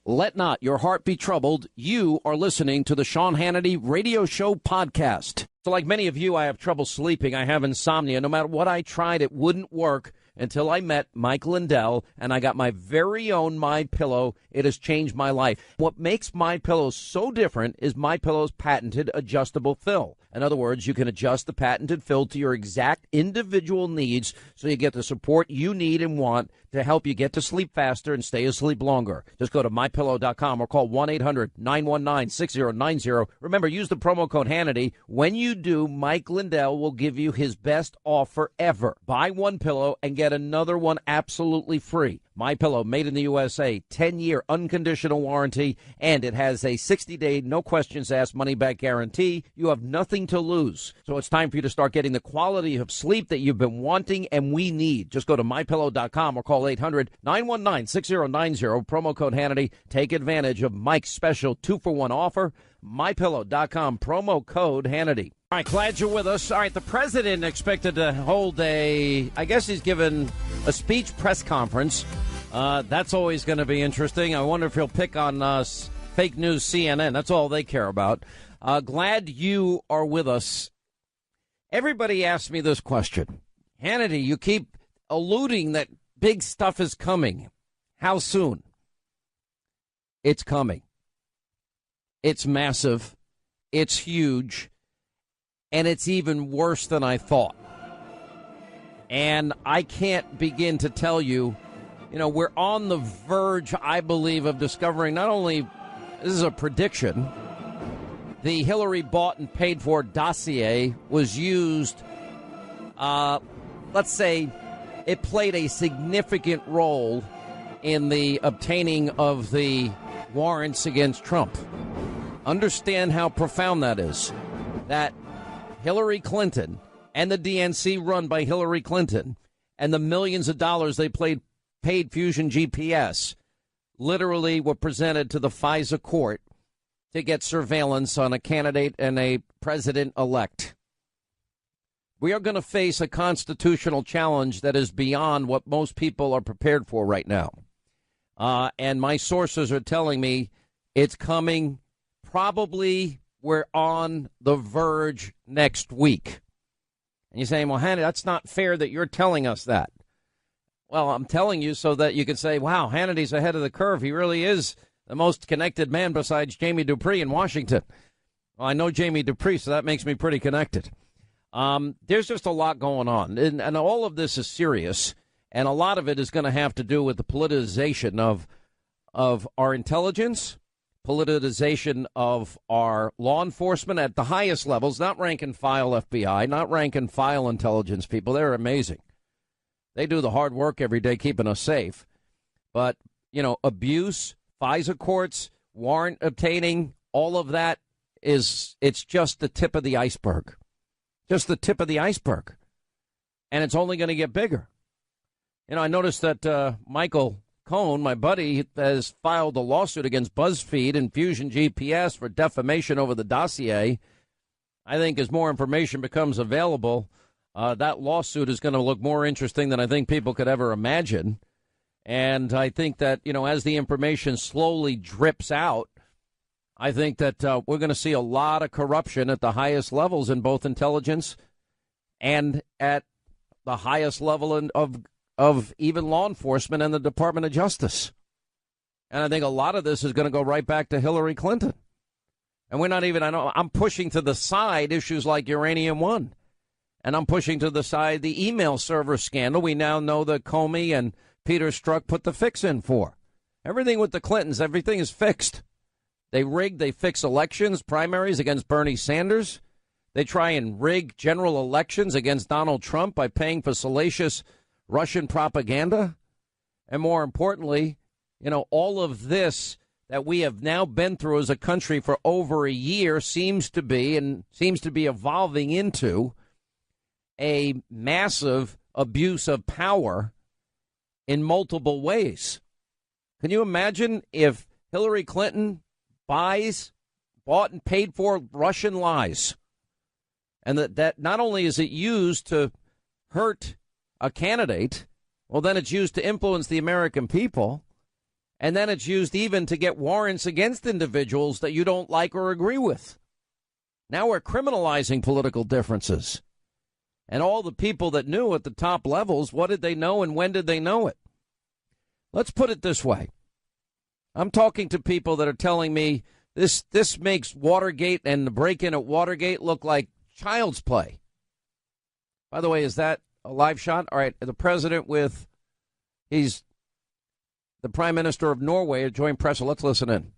Let not your heart be troubled. You are listening to the Sean Hannity Radio Show podcast. So like many of you, I have trouble sleeping. I have insomnia. No matter what I tried, it wouldn't work until I met Mike Lindell, and I got my very own MyPillow. It has changed my life. What makes MyPillow so different is MyPillow's patented adjustable fill. In other words, you can adjust the patented fill to your exact individual needs so you get the support you need and want to help you get to sleep faster and stay asleep longer. Just go to MyPillow.com or call 1-800-919-6090. Remember, use the promo code Hannity. When you do, Mike Lindell will give you his best offer ever. Buy one pillow and get another one absolutely free. MyPillow, made in the USA, 10-year unconditional warranty, and it has a 60-day, no-questions-asked money-back guarantee. You have nothing to lose. So it's time for you to start getting the quality of sleep that you've been wanting and we need. Just go to MyPillow.com or call 800-919-6090, promo code Hannity. Take advantage of Mike's special 2-for-1 offer. MyPillow.com, promo code Hannity. All right, glad you're with us. All right, the president expected to hold I guess he's given a speech press conference. That's always going to be interesting. I wonder if he'll pick on fake news CNN. That's all they care about. Glad you are with us. Everybody asks me this question. Hannity, you keep alluding that big stuff is coming. How soon? It's coming. It's massive. It's huge. And it's even worse than I thought. And I can't begin to tell you, we're on the verge, I believe, of discovering not only, this is a prediction, the Hillary bought and paid for dossier was used, let's say, it played a significant role in the obtaining of the warrants against Trump. Understand how profound that is. That Hillary Clinton and the DNC run by Hillary Clinton and the millions of dollars they paid Fusion GPS literally were presented to the FISA court to get surveillance on a candidate and a president-elect. We are going to face a constitutional challenge that is beyond what most people are prepared for right now. And my sources are telling me it's coming. Probably we're on the verge next week. And you're saying, well, Hannity, that's not fair that you're telling us that. Well, I'm telling you so that you can say, wow, Hannity's ahead of the curve. He really is the most connected man besides Jamie Dupree in Washington. Well, I know Jamie Dupree, so that makes me pretty connected. There's just a lot going on. And all of this is serious. And a lot of it is going to have to do with the politicization of our intelligence, politicization of our law enforcement at the highest levels, not rank and file FBI, not rank and file intelligence people. They're amazing. They do the hard work every day keeping us safe. But, abuse, FISA courts, warrant obtaining, all of that it's just the tip of the iceberg. Just the tip of the iceberg. And it's only going to get bigger. I noticed that Michael Cohn, my buddy, has filed a lawsuit against BuzzFeed and Fusion GPS for defamation over the dossier. I think as more information becomes available, that lawsuit is going to look more interesting than I think people could ever imagine. And I think that, as the information slowly drips out, I think that we're going to see a lot of corruption at the highest levels in both intelligence and at the highest level of even law enforcement and the Department of Justice. And I think a lot of this is going to go right back to Hillary Clinton. And we're not even, I'm pushing to the side issues like Uranium One. And I'm pushing to the side the email server scandal we now know that Comey and Peter Strzok put the fix in for. Everything with the Clintons, everything is fixed. They fix elections, primaries against Bernie Sanders. They try and rig general elections against Donald Trump by paying for salacious Russian propaganda. And more importantly, all of this that we have now been through as a country for over a year seems to be evolving into a massive abuse of power in multiple ways. Can you imagine if Hillary Clinton bought and paid for Russian lies, and that not only is it used to hurt a candidate, well, then it's used to influence the American people, And then it's used even to get warrants against individuals that you don't like or agree with. Now we're criminalizing political differences. And all the people that knew at the top levels, what did they know and when did they know it? Let's put it this way. I'm talking to people that are telling me this makes Watergate and the break-in at Watergate look like child's play. By the way, is that a live shot? All right, the president he's the Prime Minister of Norway, a joint press. Let's listen in.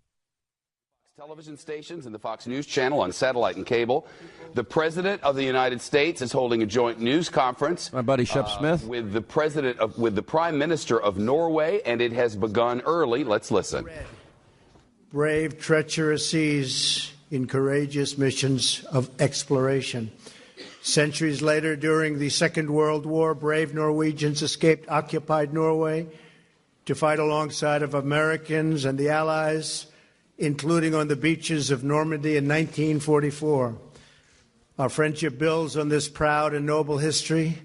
Television stations and the Fox News Channel on satellite and cable. The President of the United States is holding a joint news conference. My buddy Shep Smith. With the Prime Minister of Norway, and it has begun early. Let's listen. Brave, treacherous seas in courageous missions of exploration. Centuries later, during the Second World War, brave Norwegians escaped occupied Norway to fight alongside of Americans and the Allies, including on the beaches of Normandy in 1944. Our friendship builds on this proud and noble history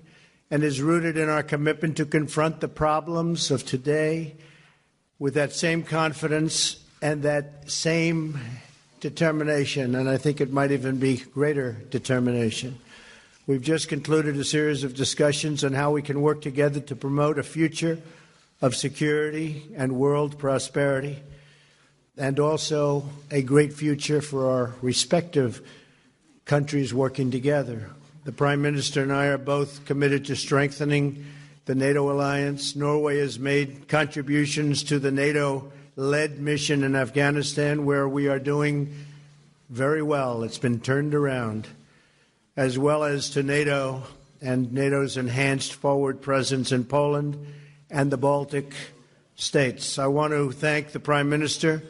and is rooted in our commitment to confront the problems of today with that same confidence and that same determination, and I think it might even be greater determination. We've just concluded a series of discussions on how we can work together to promote a future of security and world prosperity, and also a great future for our respective countries working together. The Prime Minister and I are both committed to strengthening the NATO alliance. Norway has made contributions to the NATO-led mission in Afghanistan, where we are doing very well. It's been turned around, as well as to NATO and NATO's enhanced forward presence in Poland and the Baltic states. I want to thank the Prime Minister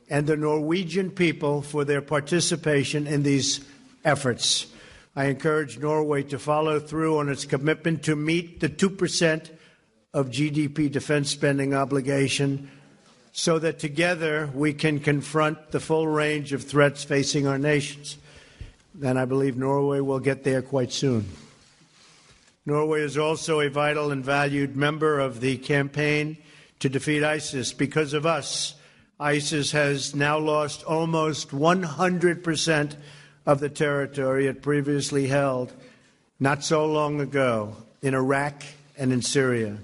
and the Norwegian people for their participation in these efforts. I encourage Norway to follow through on its commitment to meet the 2% of GDP defense spending obligation so that together we can confront the full range of threats facing our nations. And I believe Norway will get there quite soon. Norway is also a vital and valued member of the campaign to defeat ISIS. Because of us, ISIS has now lost almost 100% of the territory it previously held not so long ago in Iraq and in Syria.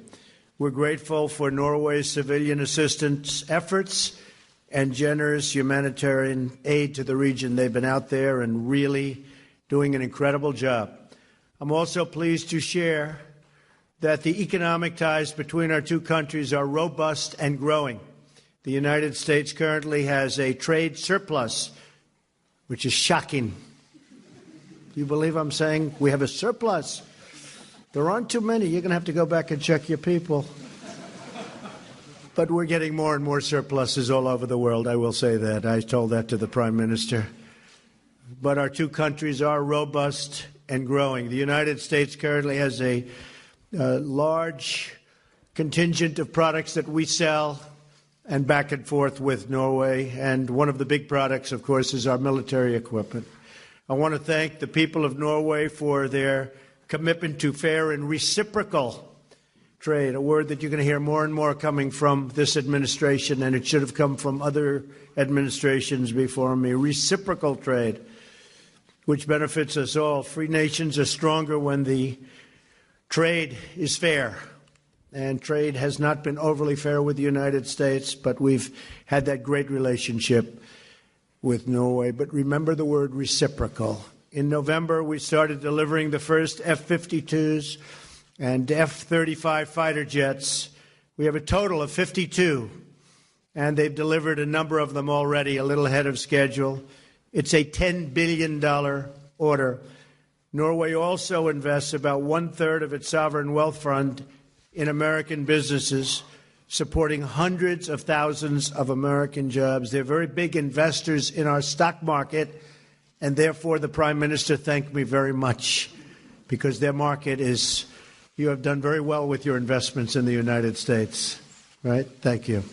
We're grateful for Norway's civilian assistance efforts and generous humanitarian aid to the region. They've been out there and really doing an incredible job. I'm also pleased to share that the economic ties between our two countries are robust and growing. The United States currently has a trade surplus, which is shocking. Do you believe I'm saying we have a surplus? There aren't too many. You're going to have to go back and check your people. But we're getting more and more surpluses all over the world, I will say that. I told that to the Prime Minister. But our two countries are robust and growing. The United States currently has a large contingent of products that we sell and back and forth with Norway. And one of the big products, of course, is our military equipment. I want to thank the people of Norway for their commitment to fair and reciprocal trade, a word that you're going to hear more and more coming from this administration, and it should have come from other administrations before me. Reciprocal trade, which benefits us all. Free nations are stronger when the trade is fair. And trade has not been overly fair with the United States, but we've had that great relationship with Norway. But remember the word reciprocal. In November, we started delivering the first F-52s and F-35 fighter jets. We have a total of 52, and they've delivered a number of them already, a little ahead of schedule. It's a $10 billion order. Norway also invests about one-third of its sovereign wealth fund in American businesses, supporting hundreds of thousands of American jobs. They're very big investors in our stock market, and therefore the Prime Minister thanked me very much, because their market is, you have done very well with your investments in the United States. Right? Thank you.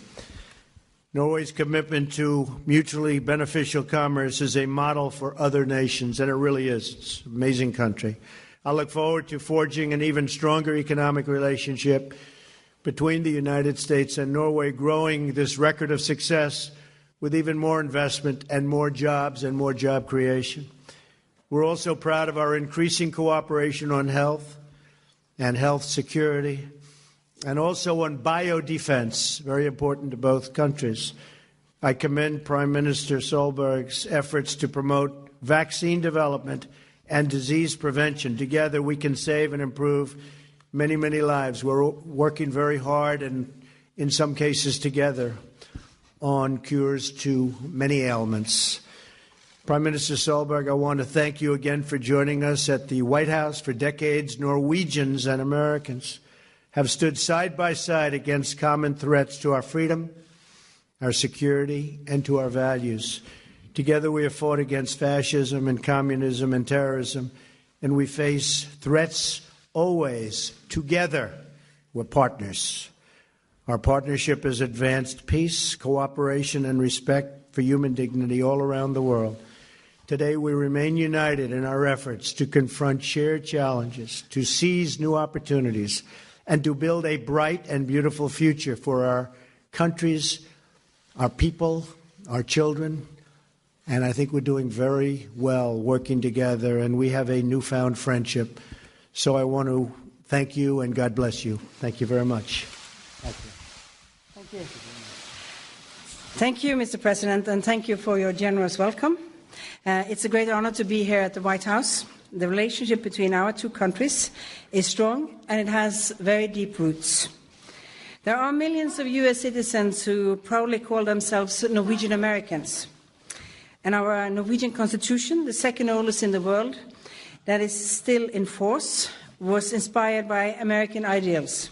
Norway's commitment to mutually beneficial commerce is a model for other nations, and it really is. It's an amazing country. I look forward to forging an even stronger economic relationship between the United States and Norway, growing this record of success with even more investment and more jobs and more job creation. We're also proud of our increasing cooperation on health and health security, and also on biodefense, very important to both countries. I commend Prime Minister Solberg's efforts to promote vaccine development and disease prevention. Together we can save and improve many, many lives. We're working very hard and in some cases together on cures to many ailments. Prime Minister Solberg, I want to thank you again for joining us at the White House. For decades, Norwegians and Americans have stood side by side against common threats to our freedom, our security, and to our values. Together we have fought against fascism and communism and terrorism, and we face threats always together. We're partners. Our partnership has advanced peace, cooperation, and respect for human dignity all around the world. Today, we remain united in our efforts to confront shared challenges, to seize new opportunities, and to build a bright and beautiful future for our countries, our people, our children. And I think we're doing very well working together, and we have a newfound friendship. So I want to thank you, and God bless you. Thank you very much. Thank you. Thank you. Thank you, Mr. President, and thank you for your generous welcome. It's a great honor to be here at the White House. The relationship between our two countries is strong, and it has very deep roots. There are millions of U.S. citizens who proudly call themselves Norwegian Americans. And our Norwegian Constitution, the second oldest in the world, that is still in force, was inspired by American ideals.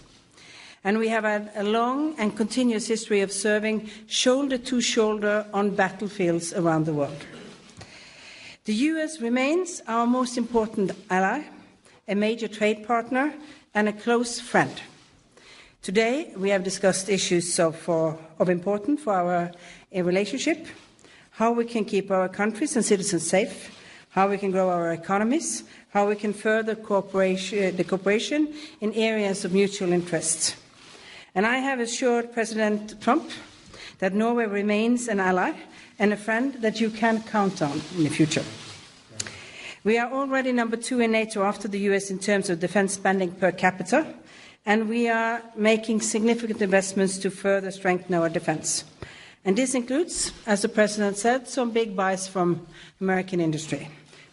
And we have had a long and continuous history of serving shoulder to shoulder on battlefields around the world. The U.S. remains our most important ally, a major trade partner, and a close friend. Today, we have discussed issues of importance for our relationship, how we can keep our countries and citizens safe, how we can grow our economies, how we can further the cooperation in areas of mutual interest. And I have assured President Trump that Norway remains an ally and a friend that you can count on in the future. We are already number 2 in NATO after the US in terms of defense spending per capita, and we are making significant investments to further strengthen our defense. And this includes, as the President said, some big buys from American industry.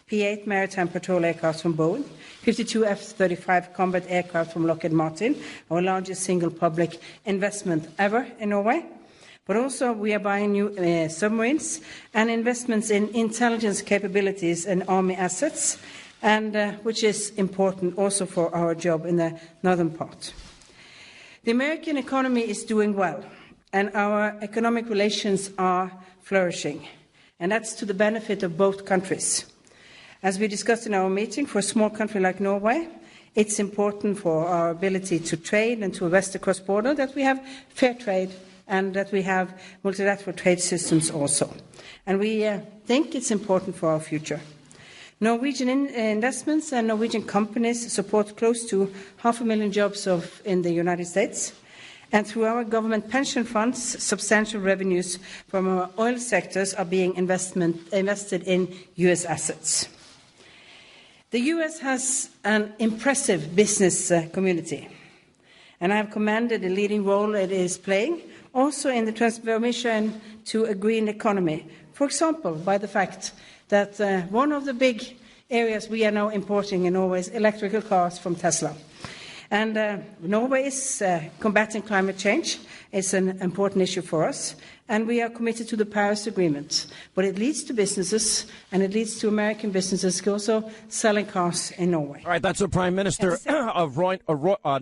P-8 maritime patrol aircraft from Boeing, 52 F-35 combat aircraft from Lockheed Martin, our largest single public investment ever in Norway. But also we are buying new submarines and investments in intelligence capabilities and army assets, and which is important also for our job in the northern part. The American economy is doing well, and our economic relations are flourishing, and that's to the benefit of both countries. As we discussed in our meeting, for a small country like Norway, it's important for our ability to trade and to invest across border that we have fair trade and that we have multilateral trade systems also. And we think it's important for our future. Norwegian investments and Norwegian companies support close to 500,000 jobs in the United States. And through our government pension funds, substantial revenues from our oil sectors are being invested in U.S. assets. The U.S. has an impressive business community, and I have commended the leading role it is playing, also in the transformation to a green economy. For example, by the fact that one of the big areas we are now importing in Norway is electrical cars from Tesla. And Norway is combating climate change. It's an important issue for us, and we are committed to the Paris Agreement. But it leads to businesses, and it leads to American businesses also selling cars in Norway. All right, that's the Prime Minister of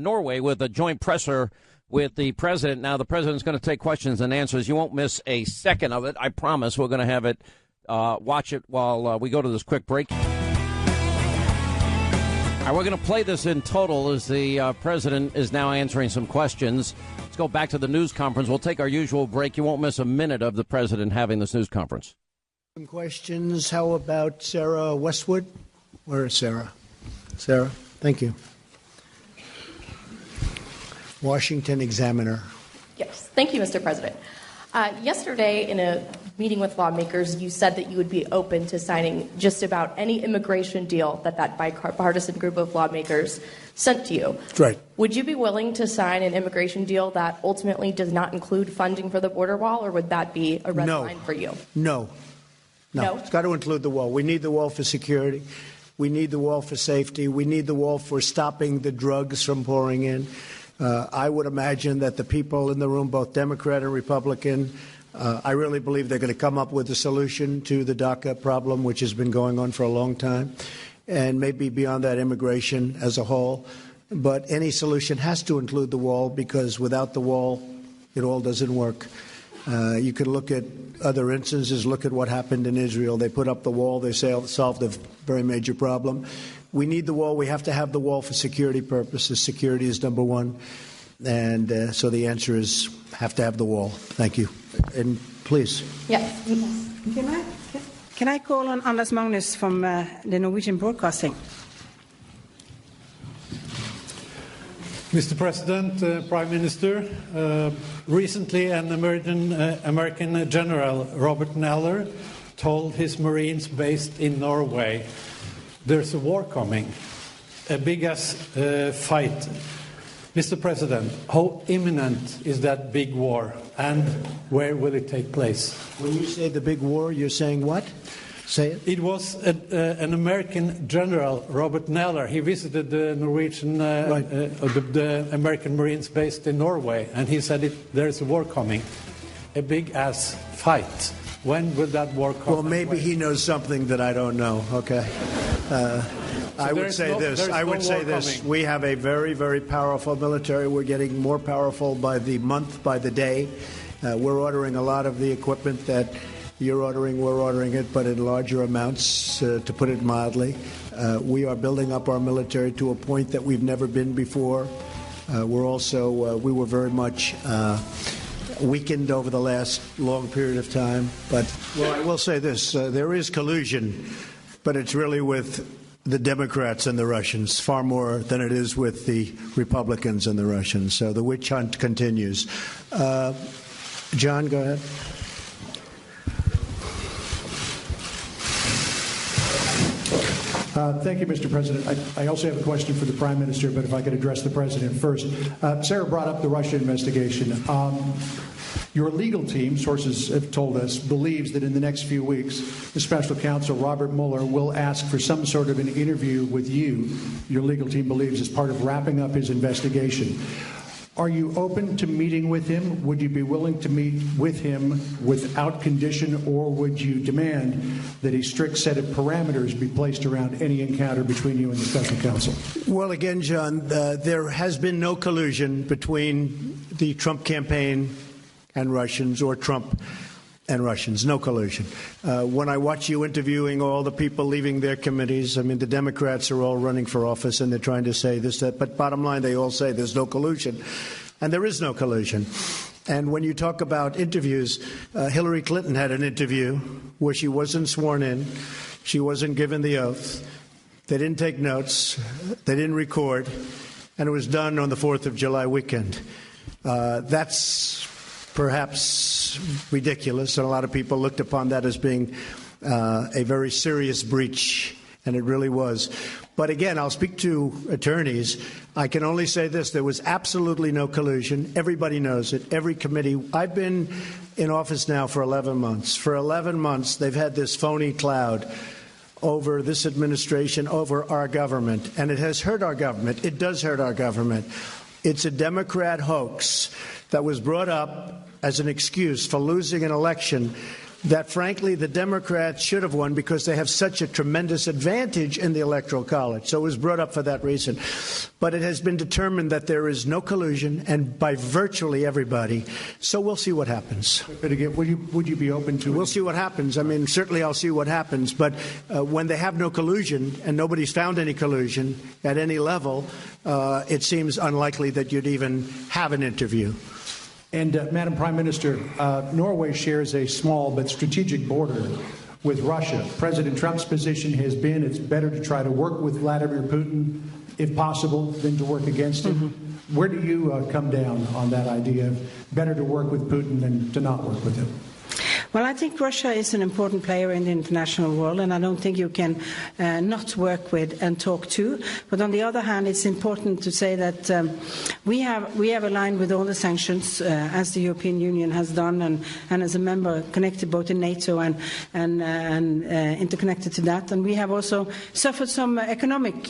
Norway with a joint presser with the President. Now, the President's going to take questions and answers. You won't miss a second of it. I promise. We're going to have it, watch it while we go to this quick break. All right, we're going to play this in total as the President is now answering some questions. Let's go back to the news conference. We'll take our usual break. You won't miss a minute of the President having this news conference. Some questions. How about Sarah Westwood? Where is Sarah? Sarah, thank you. Washington Examiner. Yes. Thank you, Mr. President. Yesterday, in a meeting with lawmakers, you said that you would be open to signing just about any immigration deal that bipartisan group of lawmakers sent to you. That's right. Would you be willing to sign an immigration deal that ultimately does not include funding for the border wall, or would that be a red line for you? No. It's got to include the wall. We need the wall for security. We need the wall for safety. We need the wall for stopping the drugs from pouring in. I would imagine that the people in the room, both Democrat and Republican, I really believe they're going to come up with a solution to the DACA problem, which has been going on for a long time, and maybe beyond that, immigration as a whole. But any solution has to include the wall, because without the wall, it all doesn't work. You could look at other instances. Look at what happened in Israel. They put up the wall. They solved a very major problem. We need the wall. We have to have the wall for security purposes. Security is number one. And so the answer is have to have the wall. Thank you. And please. Yes. Can I call on Anders Magnus from the Norwegian Broadcasting? Mr. President, Prime Minister, recently an American General, Robert Neller, told his Marines based in Norway, there's a war coming, a big-ass fight. Mr. President, how imminent is that big war, and where will it take place? When you say the big war, you're saying what? Say it. It was an American general, Robert Neller. He visited the Norwegian, the American Marines based in Norway, and he said there's a war coming, a big-ass fight. When will that war come? Well, maybe he knows something that I don't know. Okay. I would say this. We have a very, very powerful military. We're getting more powerful by the month, by the day. We're ordering a lot of the equipment that you're ordering. We're ordering it, but in larger amounts, to put it mildly. We are building up our military to a point that we've never been before. We were very much weakened over the last long period of time. But I will say this, there is collusion, but it's really with the Democrats and the Russians, far more than it is with the Republicans and the Russians. So the witch hunt continues. John, go ahead. Thank you, Mr. President. I also have a question for the Prime Minister, but if I could address the President first. Sarah brought up the Russia investigation. Your legal team, sources have told us, believes that in the next few weeks, the special counsel, Robert Mueller, will ask for some sort of an interview with you, your legal team believes, as part of wrapping up his investigation. Are you open to meeting with him? Would you be willing to meet with him without condition, or would you demand that a strict set of parameters be placed around any encounter between you and the special counsel? Well, again, John, there has been no collusion between the Trump campaign and Russians, or Trump and Russians. No collusion. When I watch you interviewing all the people leaving their committees, I mean, the Democrats are all running for office and they're trying to say this, that, but bottom line, they all say there's no collusion. And there is no collusion. And when you talk about interviews, Hillary Clinton had an interview where she wasn't sworn in. She wasn't given the oath. They didn't take notes. They didn't record. And it was done on the 4th of July weekend. That's perhaps ridiculous, and a lot of people looked upon that as being a very serious breach, and it really was. But again, I'll speak to attorneys. I can only say this. There was absolutely no collusion. Everybody knows it. Every committee. I've been in office now for 11 months. For 11 months, they've had this phony cloud over this administration, over our government, and it has hurt our government. It does hurt our government. It's a Democrat hoax that was brought up as an excuse for losing an election that, frankly, the Democrats should have won because they have such a tremendous advantage in the Electoral College. So it was brought up for that reason. But it has been determined that there is no collusion, and by virtually everybody. So we'll see what happens. But again, would you be open to it? We'll see what happens. I mean, certainly I'll see what happens. But when they have no collusion, and nobody's found any collusion at any level, it seems unlikely that you'd even have an interview. And, Madam Prime Minister, Norway shares a small but strategic border with Russia. President Trump's position has been it's better to try to work with Vladimir Putin, if possible, than to work against him. Where do you come down on that idea of better to work with Putin than to not work with him? Well, I think Russia is an important player in the international world, and I don't think you can not work with and talk to. But on the other hand, it's important to say that we have aligned with all the sanctions, as the European Union has done, and as a member connected both in NATO and interconnected to that. And we have also suffered some economic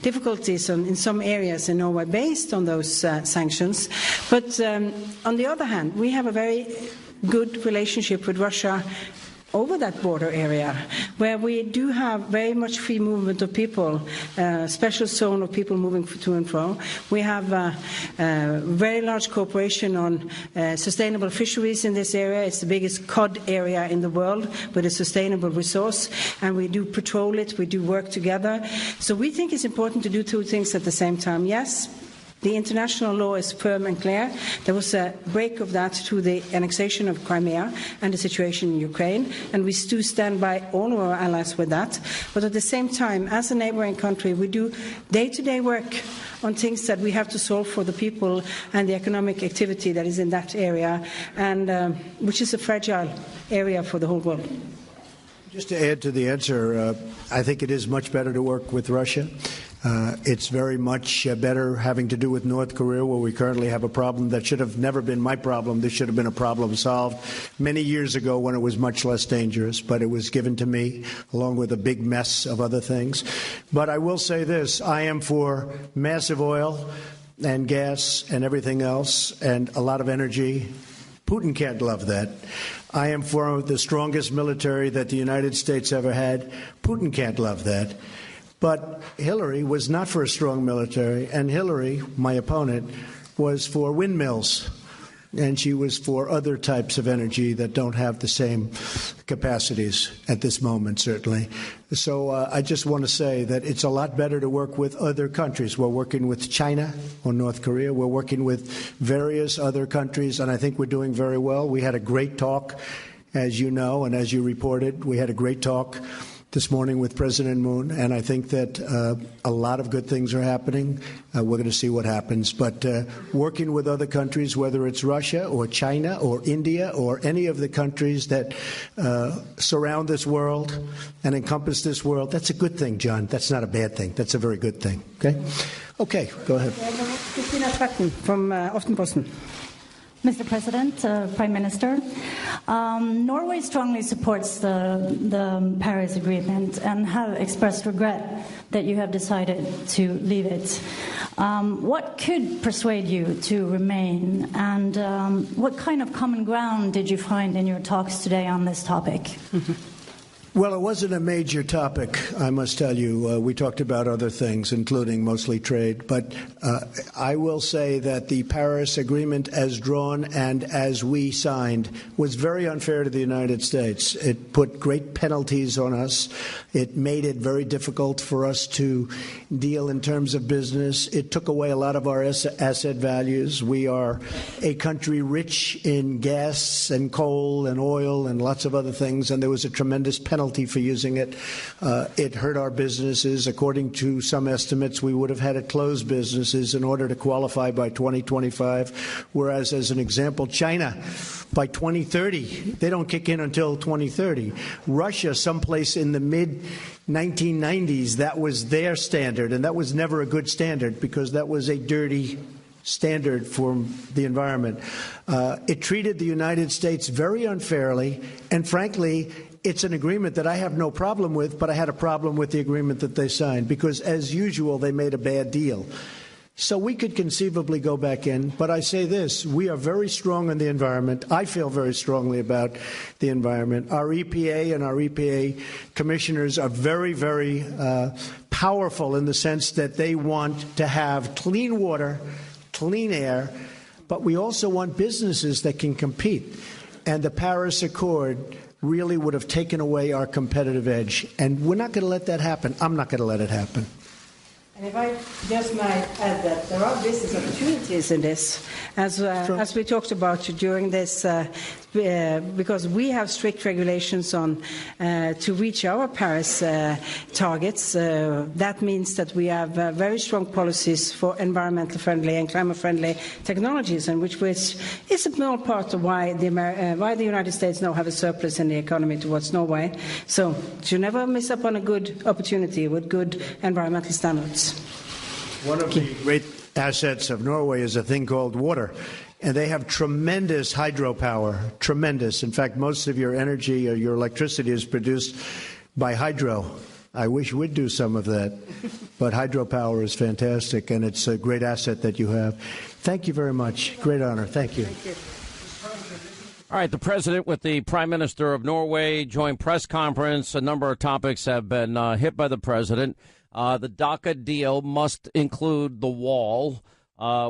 difficulties in some areas in Norway based on those sanctions. But on the other hand, we have a very good relationship with Russia over that border area, where we do have very much free movement of people, special zone of people moving to and fro. We have very large cooperation on sustainable fisheries in this area. It's the biggest cod area in the world with a sustainable resource, and we do patrol it, we do work together. So we think it's important to do two things at the same time. Yes, the international law is firm and clear. There was a break of that through the annexation of Crimea and the situation in Ukraine, and we do stand by all of our allies with that. But at the same time, as a neighbouring country, we do day-to-day work on things that we have to solve for the people and the economic activity that is in that area, and which is a fragile area for the whole world. Just to add to the answer, I think it is much better to work with Russia. It's very much better having to do with North Korea, where we currently have a problem that should have never been my problem. This should have been a problem solved many years ago when it was much less dangerous, but it was given to me along with a big mess of other things. But I will say this, I am for massive oil and gas and everything else and a lot of energy. Putin can't love that. I am for the strongest military that the United States ever had. Putin can't love that. But Hillary was not for a strong military, and Hillary, my opponent, was for windmills, and she was for other types of energy that don't have the same capacities at this moment, certainly. So I just want to say that it's a lot better to work with other countries. We're working with China or North Korea. We're working with various other countries, and I think we're doing very well. We had a great talk, as you know, and as you reported. We had a great talk this morning with President Moon, and I think that a lot of good things are happening. We're going to see what happens. But working with other countries, whether it's Russia or China or India or any of the countries that surround this world and encompass this world, that's a good thing, John. That's not a bad thing. That's a very good thing. Okay, go ahead. Christina Tvetten from Aftenposten. Mr. President, Prime Minister, Norway strongly supports the Paris Agreement and have expressed regret that you have decided to leave it. What could persuade you to remain, and what kind of common ground did you find in your talks today on this topic? Well, it wasn't a major topic, I must tell you. We talked about other things, including mostly trade. But I will say that the Paris Agreement as drawn and as we signed was very unfair to the United States. It put great penalties on us. It made it very difficult for us to deal in terms of business. It took away a lot of our asset values. We are a country rich in gas and coal and oil and lots of other things, and there was a tremendous penalty for using it. It hurt our businesses. According to some estimates, we would have had to close businesses in order to qualify by 2025, whereas, as an example, China, by 2030, they don't kick in until 2030. Russia, someplace in the mid-1990s, that was their standard, and that was never a good standard because that was a dirty standard for the environment. It treated the United States very unfairly, and frankly, it's an agreement that I have no problem with, but I had a problem with the agreement that they signed because, as usual, they made a bad deal. So we could conceivably go back in, but I say this, we are very strong on the environment. I feel very strongly about the environment. Our EPA and our EPA commissioners are very, very powerful in the sense that they want to have clean water, clean air, but we also want businesses that can compete. And the Paris Accord really would have taken away our competitive edge. And we're not going to let that happen. I'm not going to let it happen. And if I just might add that there are business opportunities in this, as we talked about during this because we have strict regulations on to reach our Paris targets. That means that we have very strong policies for environmental friendly and climate friendly technologies, and which is a small part of why the United States now have a surplus in the economy towards Norway. So you never miss up on a good opportunity with good environmental standards. One of the great assets of Norway is a thing called water. And they have tremendous hydropower, tremendous. In fact, most of your energy or your electricity is produced by hydro. I wish we'd do some of that. But hydropower is fantastic, and it's a great asset that you have. Thank you very much. Great honor. Thank you. Thank you. All right, the president with the Prime Minister of Norway, joint press conference. A number of topics have been hit by the president. The DACA deal must include the wall,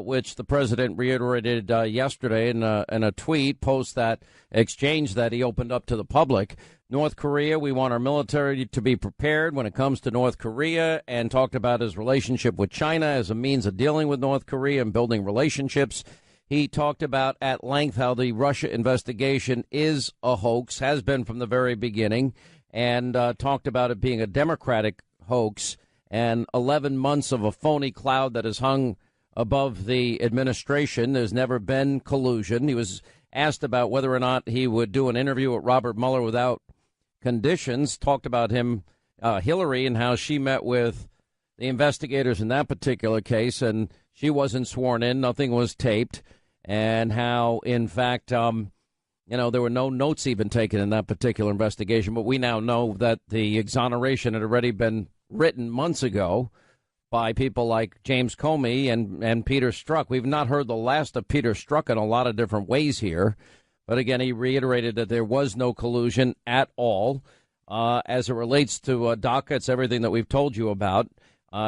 which the president reiterated yesterday in a tweet post that exchange that he opened up to the public. North Korea, we want our military to be prepared when it comes to North Korea, and talked about his relationship with China as a means of dealing with North Korea and building relationships. He talked about at length how the Russia investigation is a hoax, has been from the very beginning, and talked about it being a Democratic hoax and 11 months of a phony cloud that has hung above the administration. There's never been collusion. He was asked about whether or not he would do an interview with Robert Mueller without conditions, talked about Hillary, and how she met with the investigators in that particular case, and she wasn't sworn in, nothing was taped, and how, in fact, there were no notes even taken in that particular investigation. But we now know that the exoneration had already been written months ago by people like James Comey and Peter Strzok. We've not heard the last of Peter Strzok in a lot of different ways here. But again, he reiterated that there was no collusion at all. As it relates to DACA, it's everything that we've told you about.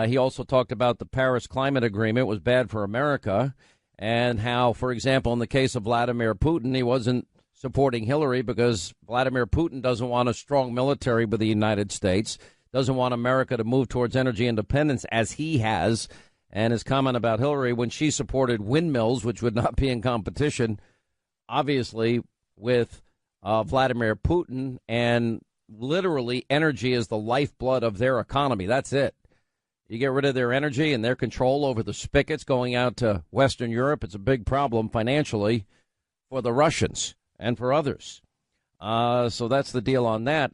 He also talked about the Paris Climate Agreement was bad for America, and how, for example, in the case of Vladimir Putin, he wasn't supporting Hillary because Vladimir Putin doesn't want a strong military with the United States, doesn't want America to move towards energy independence as he has. And his comment about Hillary when she supported windmills, which would not be in competition, obviously, with Vladimir Putin, and literally energy is the lifeblood of their economy. That's it. You get rid of their energy and their control over the spigots going out to Western Europe, it's a big problem financially for the Russians and for others. So that's the deal on that.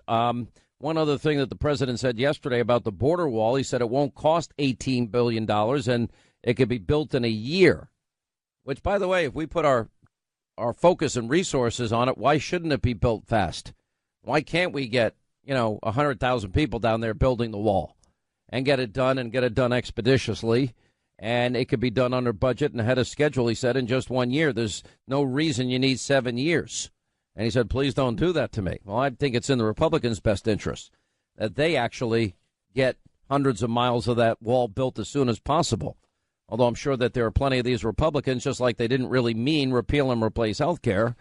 One other thing that the president said yesterday about the border wall, he said it won't cost $18 billion and it could be built in a year, which, by the way, if we put our focus and resources on it, why shouldn't it be built fast? Why can't we get, 100,000 people down there building the wall and get it done expeditiously? And it could be done under budget and ahead of schedule, he said, in just 1 year. There's no reason you need 7 years. And he said, please don't do that to me. Well, I think it's in the Republicans' best interest that they actually get hundreds of miles of that wall built as soon as possible. Although I'm sure that there are plenty of these Republicans, just like they didn't really mean repeal and replace health care.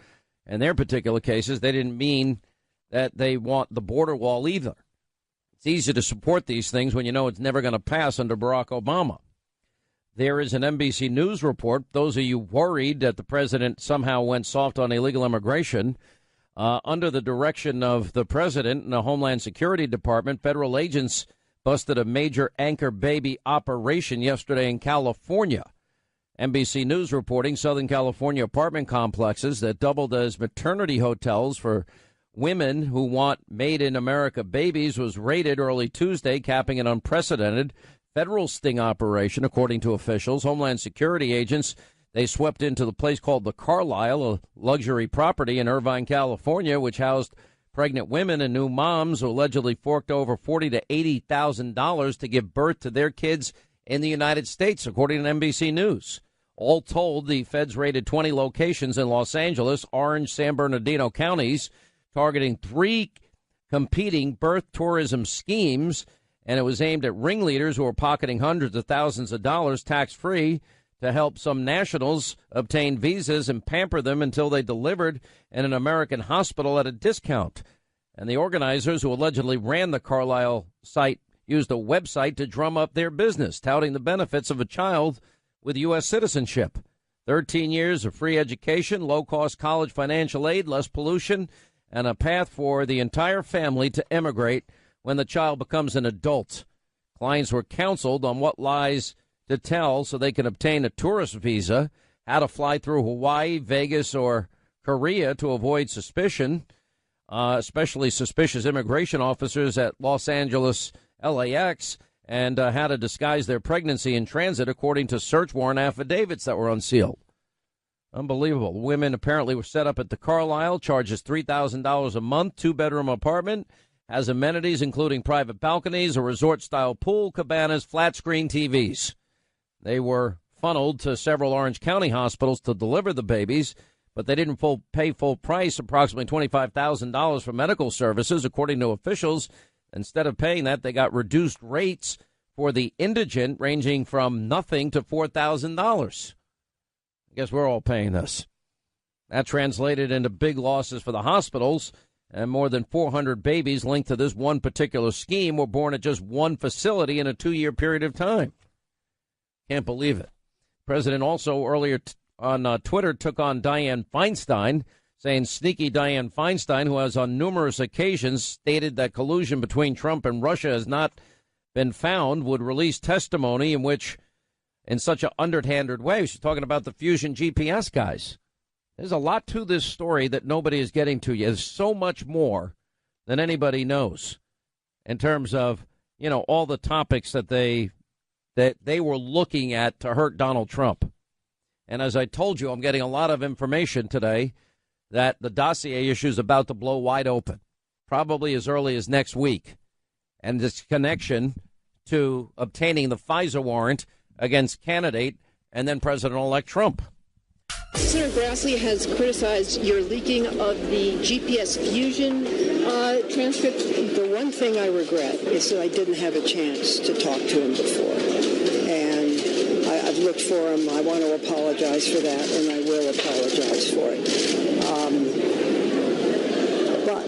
In their particular cases, they didn't mean that they want the border wall either. It's easy to support these things when you know it's never going to pass under Barack Obama. There is an NBC News report. Those of you worried that the president somehow went soft on illegal immigration, under the direction of the president and the Homeland Security Department, federal agents busted a major anchor baby operation yesterday in California. NBC News reporting Southern California apartment complexes that doubled as maternity hotels for women who want made-in-America babies was raided early Tuesday, capping an unprecedented federal sting operation, according to officials. Homeland Security agents, they swept into the place called the Carlisle, a luxury property in Irvine, California, which housed pregnant women and new moms who allegedly forked over $40,000 to $80,000 to give birth to their kids in the United States, according to NBC News. All told, the feds raided 20 locations in Los Angeles, Orange, San Bernardino counties, targeting 3 competing birth tourism schemes, and it was aimed at ringleaders who were pocketing hundreds of thousands of dollars tax-free to help some nationals obtain visas and pamper them until they delivered in an American hospital at a discount. And the organizers who allegedly ran the Carlisle site used a website to drum up their business, touting the benefits of a child with U.S. citizenship. 13 years of free education, low-cost college financial aid, less pollution, and a path for the entire family to emigrate when the child becomes an adult. Clients were counseled on what lies to tell so they can obtain a tourist visa, how to fly through Hawaii, Vegas, or Korea to avoid suspicion, especially suspicious immigration officers at Los Angeles LAX, and how to disguise their pregnancy in transit according to search warrant affidavits that were unsealed. Unbelievable. Women apparently were set up at the Carlisle, charges $3,000 a month, two-bedroom apartment, has amenities including private balconies, a resort-style pool, cabanas, flat-screen TVs. They were funneled to several Orange County hospitals to deliver the babies, but they didn't pay full price, approximately $25,000 for medical services, according to officials. Instead of paying that, they got reduced rates for the indigent, ranging from nothing to $4,000. I guess we're all paying this. That translated into big losses for the hospitals, and more than 400 babies linked to this one particular scheme were born at just one facility in a 2-year period of time. Can't believe it. President also earlier on Twitter took on Dianne Feinstein, saying sneaky Dianne Feinstein, who has on numerous occasions stated that collusion between Trump and Russia has not been found, would release testimony in such an underhanded way. She's talking about the Fusion GPS guys. There's a lot to this story that nobody is getting to yet. There's so much more than anybody knows in terms of, all the topics that they were looking at to hurt Donald Trump. And as I told you, I'm getting a lot of information today that the dossier issue is about to blow wide open, probably as early as next week. And this connection to obtaining the FISA warrant against candidate and then President-elect Trump. Senator Grassley has criticized your leaking of the GPS Fusion transcript. The one thing I regret is that I didn't have a chance to talk to him before. And I've looked for him. I want to apologize for that, and I will apologize for it. But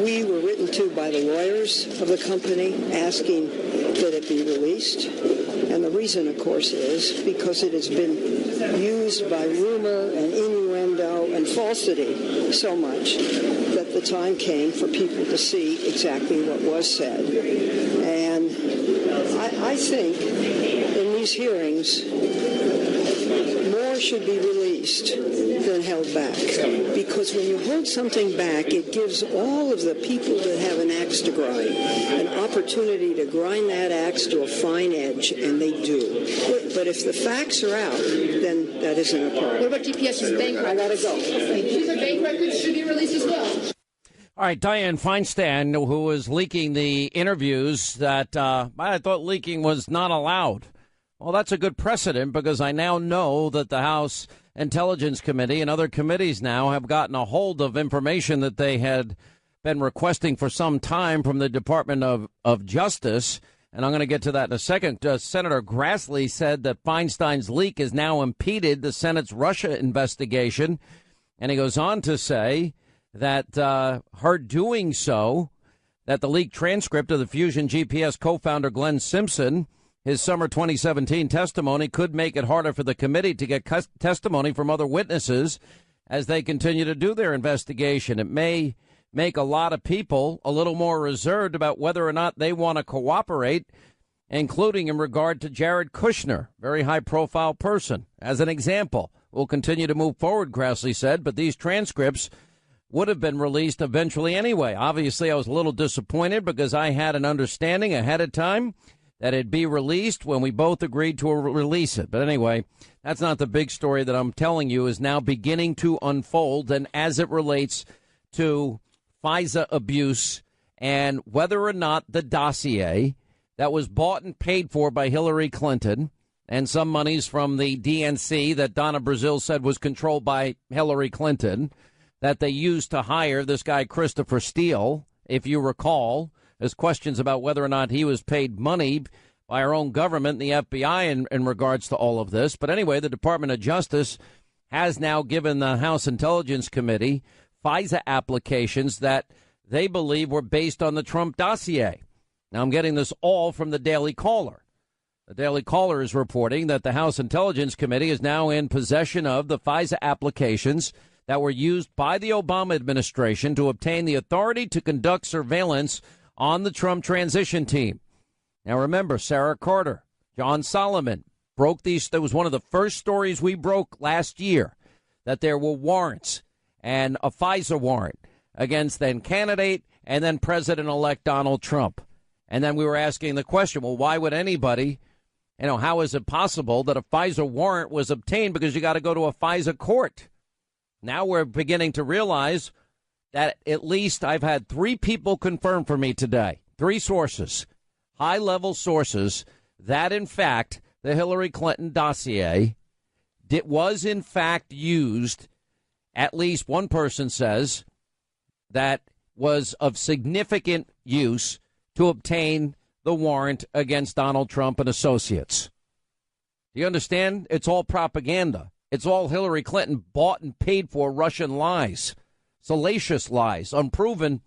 we were written to by the lawyers of the company asking that it be released. And the reason, of course, is because it has been used by rumor and innuendo and falsity so much that the time came for people to see exactly what was said. And I think in these hearings, more should be released than held back. Because when you hold something back, it gives all of the people that have an axe to grind an opportunity to grind that axe to a fine edge, and they do. But if the facts are out, then that isn't a problem. What about GPS's bank records? I gotta go. These are bank records should be released as well. All right, Dianne Feinstein, who was leaking the interviews that I thought leaking was not allowed. Well, that's a good precedent because I now know that the House Intelligence Committee and other committees now have gotten a hold of information that they had been requesting for some time from the Department of Justice. And I'm going to get to that in a second. Senator Grassley said that Feinstein's leak has now impeded the Senate's Russia investigation. And he goes on to say that her doing so, that the leaked transcript of the Fusion GPS co-founder Glenn Simpson, his summer 2017 testimony, could make it harder for the committee to get testimony from other witnesses as they continue to do their investigation. It may make a lot of people a little more reserved about whether or not they want to cooperate, including in regard to Jared Kushner, very high-profile person. As an example, we'll continue to move forward, Grassley said, but these transcripts would have been released eventually anyway. Obviously, I was a little disappointed because I had an understanding ahead of time that it'd be released when we both agreed to release it. But anyway, that's not the big story that I'm telling you is now beginning to unfold, and as it relates to FISA abuse and whether or not the dossier that was bought and paid for by Hillary Clinton and some monies from the DNC that Donna Brazile said was controlled by Hillary Clinton that they used to hire this guy Christopher Steele, if you recall. There's questions about whether or not he was paid money by our own government and the FBI in regards to all of this. But anyway, the Department of Justice has now given the House Intelligence Committee FISA applications that they believe were based on the Trump dossier. Now, I'm getting this all from the Daily Caller. The Daily Caller is reporting that the House Intelligence Committee is now in possession of the FISA applications that were used by the Obama administration to obtain the authority to conduct surveillance on the Trump transition team. Now, remember, Sarah Carter, John Solomon broke these. That was one of the first stories we broke last year, that there were warrants and a FISA warrant against then candidate and then President-elect Donald Trump. And then we were asking the question, well, why would anybody, how is it possible that a FISA warrant was obtained? Because you got to go to a FISA court. Now we're beginning to realize that at least I've had 3 people confirm for me today, 3 sources, high-level sources, that, in fact, the Hillary Clinton dossier was, in fact, used, at least one person says, that was of significant use to obtain the warrant against Donald Trump and associates. Do you understand? It's all propaganda. It's all Hillary Clinton bought and paid for Russian lies, salacious lies, unproven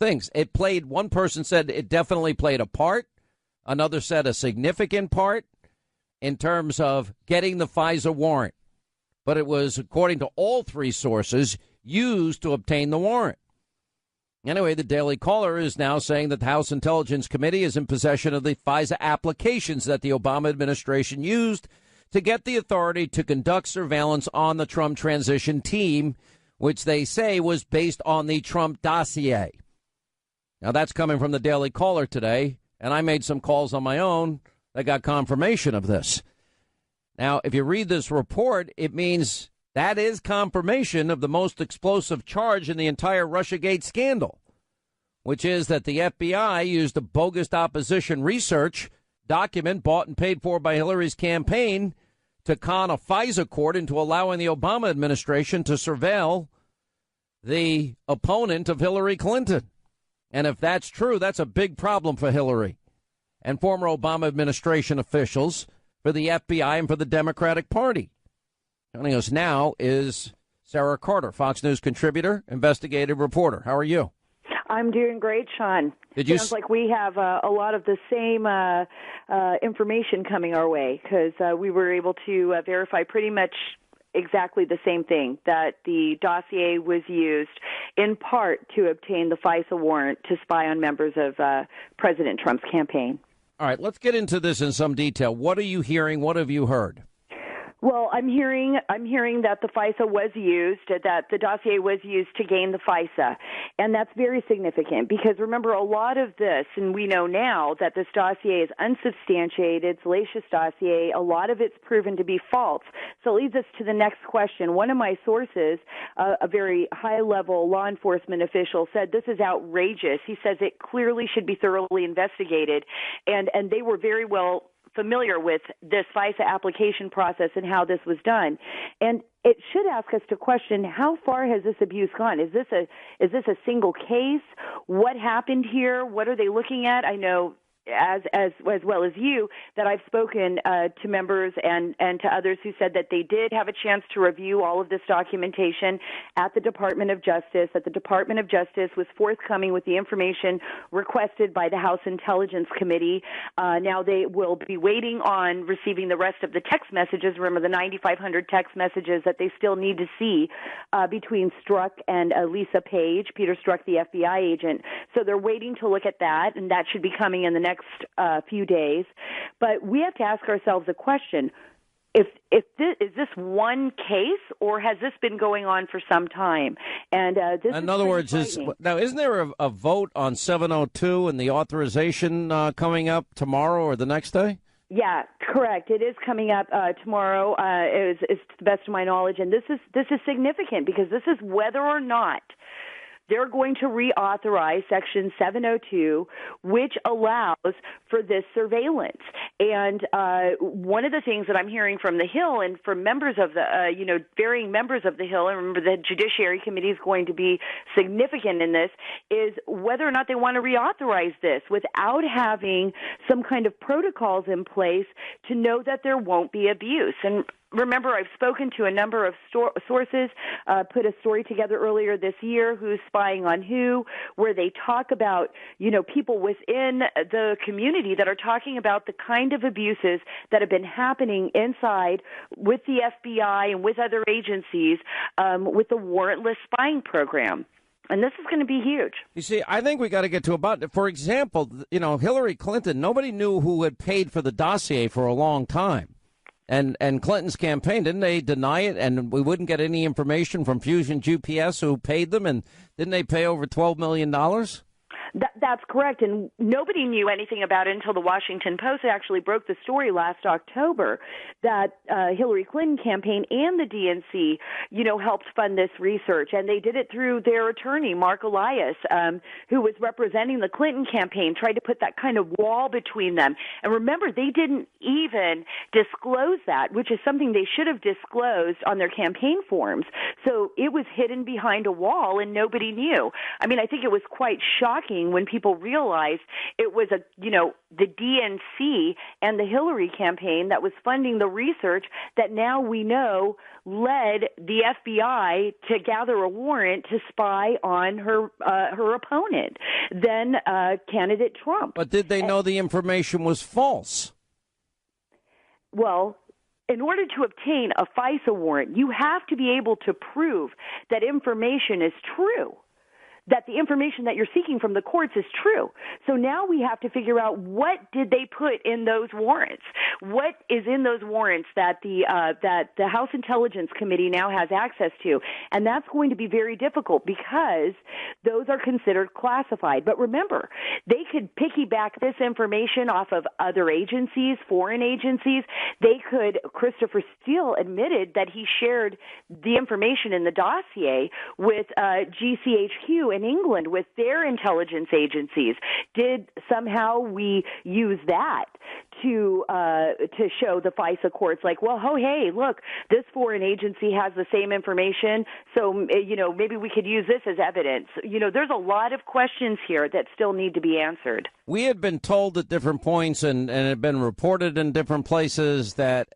things. It played, one person said it definitely played a part. Another said a significant part in terms of getting the FISA warrant. But it was, according to all 3 sources, used to obtain the warrant. Anyway, the Daily Caller is now saying that the House Intelligence Committee is in possession of the FISA applications that the Obama administration used to get the authority to conduct surveillance on the Trump transition team, which they say was based on the Trump dossier. Now, that's coming from the Daily Caller today, and I made some calls on my own that got confirmation of this. Now, if you read this report, it means that is confirmation of the most explosive charge in the entire Russiagate scandal, which is that the FBI used a bogus opposition research document bought and paid for by Hillary's campaign to con a FISA court into allowing the Obama administration to surveil the opponent of Hillary Clinton. And if that's true, that's a big problem for Hillary and former Obama administration officials, for the FBI and for the Democratic Party. Joining us now is Sarah Carter, Fox News contributor, investigative reporter. How are you? I'm doing great, Sean. Sounds like we have a lot of the same information coming our way, because we were able to verify pretty much exactly the same thing, that the dossier was used in part to obtain the FISA warrant to spy on members of President Trump's campaign. All right, let's get into this in some detail. What are you hearing? What have you heard? Well, I'm hearing that the FISA was used, that the dossier was used to gain the FISA. And that's very significant because, remember, a lot of this, and we know now that this dossier is unsubstantiated, salacious dossier. A lot of it's proven to be false. So it leads us to the next question. One of my sources, a very high-level law enforcement official, said this is outrageous. He says it clearly should be thoroughly investigated. And they were very well familiar with this FISA application process and how this was done. And it should ask us to question, how far has this abuse gone? Is this a single case? What happened here? What are they looking at? I know as well as you, that I've spoken to members and to others who said that they did have a chance to review all of this documentation at the Department of Justice, that the Department of Justice was forthcoming with the information requested by the House Intelligence Committee. Now they will be waiting on receiving the rest of the text messages. Remember the 9,500 text messages that they still need to see between Strzok and Lisa Page, Peter Strzok, the FBI agent. So they're waiting to look at that, and that should be coming in the next few days. But we have to ask ourselves a question. Is this one case, or has this been going on for some time? And this in other words, isn't there a vote on 702 and the authorization coming up tomorrow or the next day? Yeah, correct. It is coming up tomorrow. It's to the best of my knowledge, and this is significant because this is whether or not they're going to reauthorize Section 702, which allows for this surveillance. And one of the things that I'm hearing from the Hill and from members of the, varying members of the Hill, and remember the Judiciary Committee is going to be significant in this, is whether or not they want to reauthorize this without having some kind of protocols in place to know that there won't be abuse. And remember, I've spoken to a number of sources, put a story together earlier this year, who's spying on who, where they talk about, people within the community that are talking about the kind of abuses that have been happening inside with the FBI and with other agencies with the warrantless spying program. And this is going to be huge. You see, I think we got to get to about, for example, Hillary Clinton, nobody knew who had paid for the dossier for a long time. And Clinton's campaign, didn't they deny it? And we wouldn't get any information from Fusion GPS who paid them. And didn't they pay over $12 million? That's correct, and nobody knew anything about it until the Washington Post actually broke the story last October that Hillary Clinton campaign and the DNC, helped fund this research, and they did it through their attorney, Mark Elias, who was representing the Clinton campaign, tried to put that kind of wall between them. And remember, they didn't even disclose that, which is something they should have disclosed on their campaign forms. So it was hidden behind a wall, and nobody knew. I mean, I think it was quite shocking when people realized it was the DNC and the Hillary campaign that was funding the research that now we know led the FBI to gather a warrant to spy on her opponent, then candidate Trump. But did they know the information was false? Well, in order to obtain a FISA warrant, you have to be able to prove that information is true, that the information that you're seeking from the courts is true. So now we have to figure out, what did they put in those warrants? What is in those warrants that the House Intelligence Committee now has access to? And that's going to be very difficult because those are considered classified. But remember, they could piggyback this information off of other agencies, foreign agencies. Christopher Steele admitted that he shared the information in the dossier with GCHQ in England with their intelligence agencies. Did somehow we use that to show the FISA courts, like, well, oh, hey, look, this foreign agency has the same information, so maybe we could use this as evidence. There's a lot of questions here that still need to be answered. We had been told at different points, and it had been reported in different places, that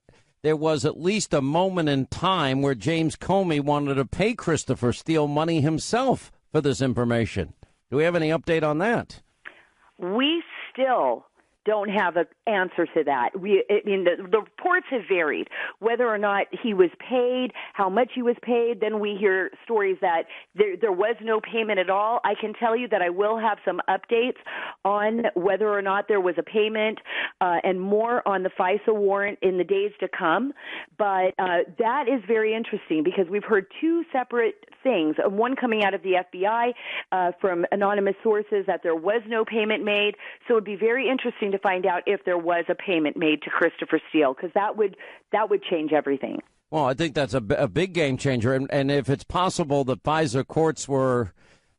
there was at least a moment in time where James Comey wanted to pay Christopher Steele money himself for this information. Do we have any update on that? We still don't have an answer to that. The reports have varied, whether or not he was paid, how much he was paid. Then we hear stories that there was no payment at all. I can tell you that I will have some updates on whether or not there was a payment and more on the FISA warrant in the days to come. But that is very interesting because we've heard two separate things, one coming out of the FBI from anonymous sources that there was no payment made. So it would be very interesting to find out if there was a payment made to Christopher Steele, because that would change everything. Well, I think that's a big game changer. And if it's possible the FISA courts were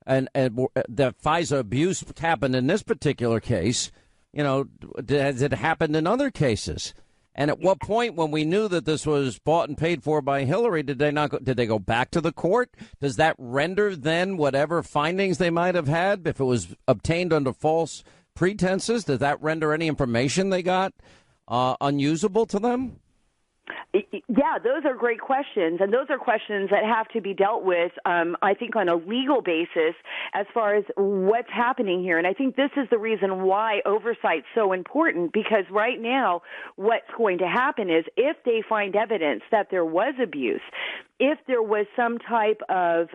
and the FISA abuse happened in this particular case, has it happened in other cases? And at what point, when we knew that this was bought and paid for by Hillary, did they go back to the court? Does that render then whatever findings they might have had, if it was obtained under false pretenses, does that render any information they got unusable to them? Yeah, those are great questions, and those are questions that have to be dealt with, I think, on a legal basis as far as what's happening here. And I think this is the reason why oversight's so important, because right now what's going to happen is if they find evidence that there was abuse, if there was some type of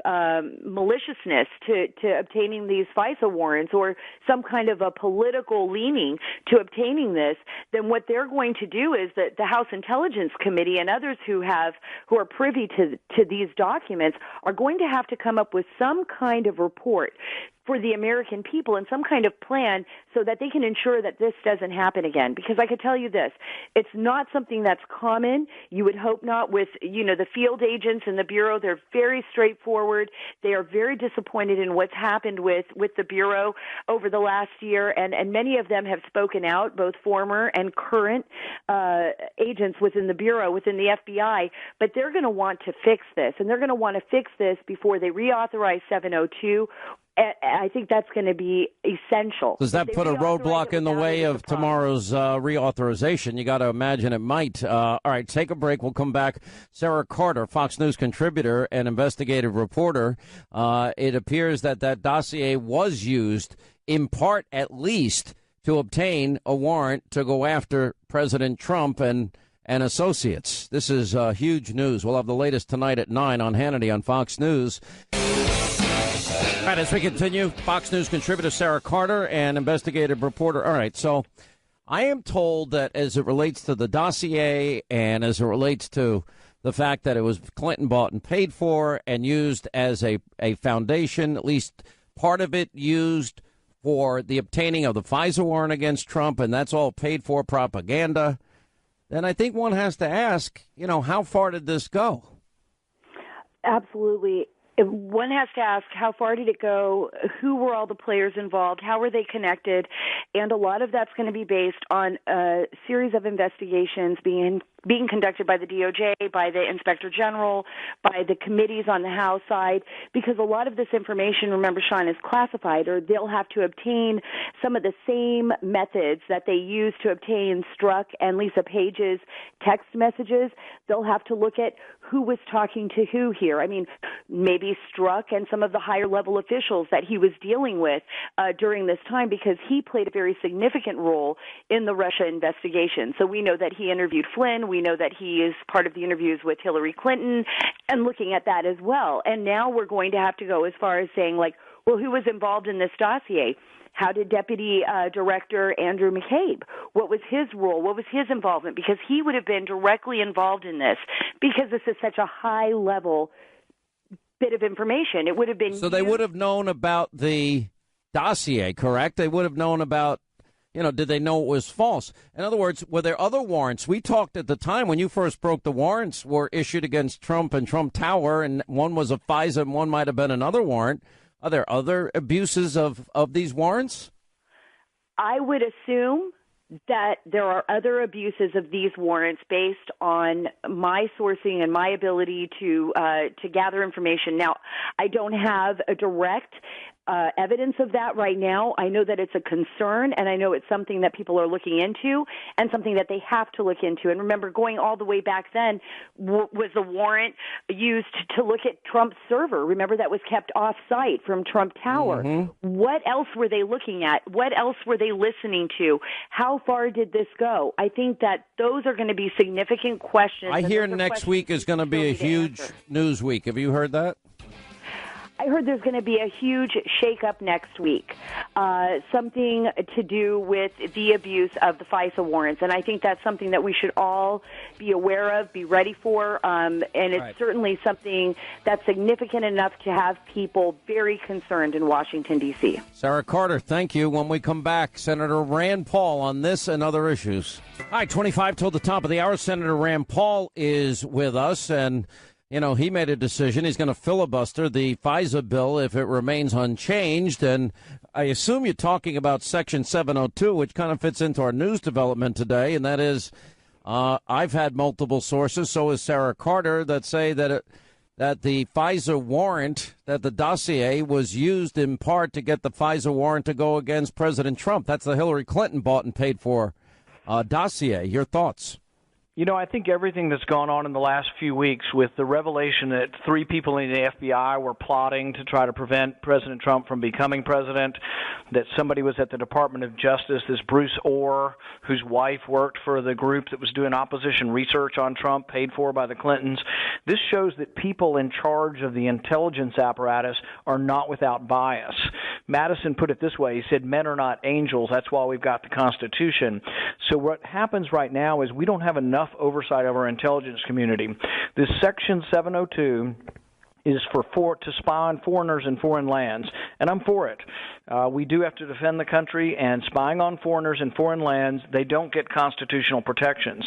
maliciousness to obtaining these FISA warrants or some kind of a political leaning to obtaining this, then what they're going to do is that the House Intelligence Committee and others who are privy to these documents are going to have to come up with some kind of report for the American people and some kind of plan so that they can ensure that this doesn't happen again. Because I could tell you this, it's not something that's common. You would hope not with, the field agents in the Bureau. They're very straightforward. They are very disappointed in what's happened with the Bureau over the last year, and many of them have spoken out, both former and current agents within the Bureau, within the FBI, but they're going to want to fix this, and they're going to want to fix this before they reauthorize 702 I think that's going to be essential. Does that put a roadblock in the way of tomorrow's reauthorization? You got to imagine it might. All right, take a break. We'll come back. Sarah Carter, Fox News contributor and investigative reporter. It appears that dossier was used, in part at least, to obtain a warrant to go after President Trump and associates. This is huge news. We'll have the latest tonight at 9 on Hannity on Fox News. All right, as we continue, Fox News contributor Sarah Carter and investigative reporter. All right, so I am told that as it relates to the dossier and as it relates to the fact that it was Clinton bought and paid for and used as a foundation, at least part of it used for the obtaining of the FISA warrant against Trump, and that's all paid for propaganda, then I think one has to ask, how far did this go? Absolutely. One has to ask, how far did it go? Who were all the players involved? How were they connected? And a lot of that's going to be based on a series of investigations being conducted by the DOJ, by the Inspector General, by the committees on the House side, because a lot of this information, remember, Sean, is classified, or they'll have to obtain some of the same methods that they used to obtain Strzok and Lisa Page's text messages. They'll have to look at who was talking to who here. I mean, maybe Strzok and some of the higher level officials that he was dealing with during this time, because he played a very significant role in the Russia investigation. So we know that he interviewed Flynn. We know that he is part of the interviews with Hillary Clinton and looking at that as well. And now we're going to have to go as far as saying, like, well, who was involved in this dossier? How did Deputy Director Andrew McCabe, what was his role? What was his involvement? Because he would have been directly involved in this, because this is such a high-level bit of information. It would have been... So they would have known about the dossier, correct? They would have known about, did they know it was false? In other words, were there other warrants? We talked at the time when you first broke the warrants were issued against Trump and Trump Tower, and one was a FISA and one might have been another warrant. Are there other abuses of these warrants? I would assume that there are other abuses of these warrants based on my sourcing and my ability to gather information. Now, I don't have a direct evidence of that right now. I know that it's a concern, and I know it's something that people are looking into and something that they have to look into. And remember, going all the way back then was a warrant used to look at Trump's server. Remember, that was kept off-site from Trump Tower. Mm-hmm. What else were they looking at? What else were they listening to? How far did this go? I think that those are going to be significant questions. I hear next week is going to be a huge news week. Have you heard that? I heard there's going to be a huge shakeup next week, something to do with the abuse of the FISA warrants. And I think that's something that we should all be aware of, be ready for. And it's certainly something that's significant enough to have people very concerned in Washington, D.C. Sarah Carter, thank you. When we come back, Senator Rand Paul on this and other issues. All right, 25 till the top of the hour. Senator Rand Paul is with us, and he made a decision. He's going to filibuster the FISA bill if it remains unchanged. And I assume you're talking about Section 702, which kind of fits into our news development today. And that is, I've had multiple sources, so has Sarah Carter, that say that the FISA warrant, that the dossier was used in part to get the FISA warrant to go against President Trump. That's the Hillary Clinton bought and paid for dossier. Your thoughts? I think everything that's gone on in the last few weeks with the revelation that 3 people in the FBI were plotting to try to prevent President Trump from becoming president, that somebody was at the Department of Justice, this Bruce Orr, whose wife worked for the group that was doing opposition research on Trump, paid for by the Clintons. This shows that people in charge of the intelligence apparatus are not without bias. Madison put it this way. He said, men are not angels. That's why we've got the Constitution. So what happens right now is we don't have enough oversight of our intelligence community. This Section 702 is to spy on foreigners in foreign lands, and I'm for it. We do have to defend the country, and spying on foreigners in foreign lands, they don't get constitutional protections.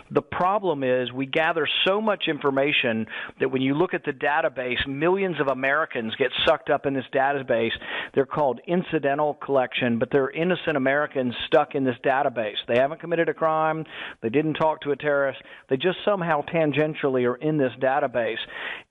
The problem is we gather so much information that when you look at the database, millions of Americans get sucked up in this database. They're called incidental collection, but they're innocent Americans stuck in this database. They haven't committed a crime. They didn't talk to a terrorist. They just somehow tangentially are in this database.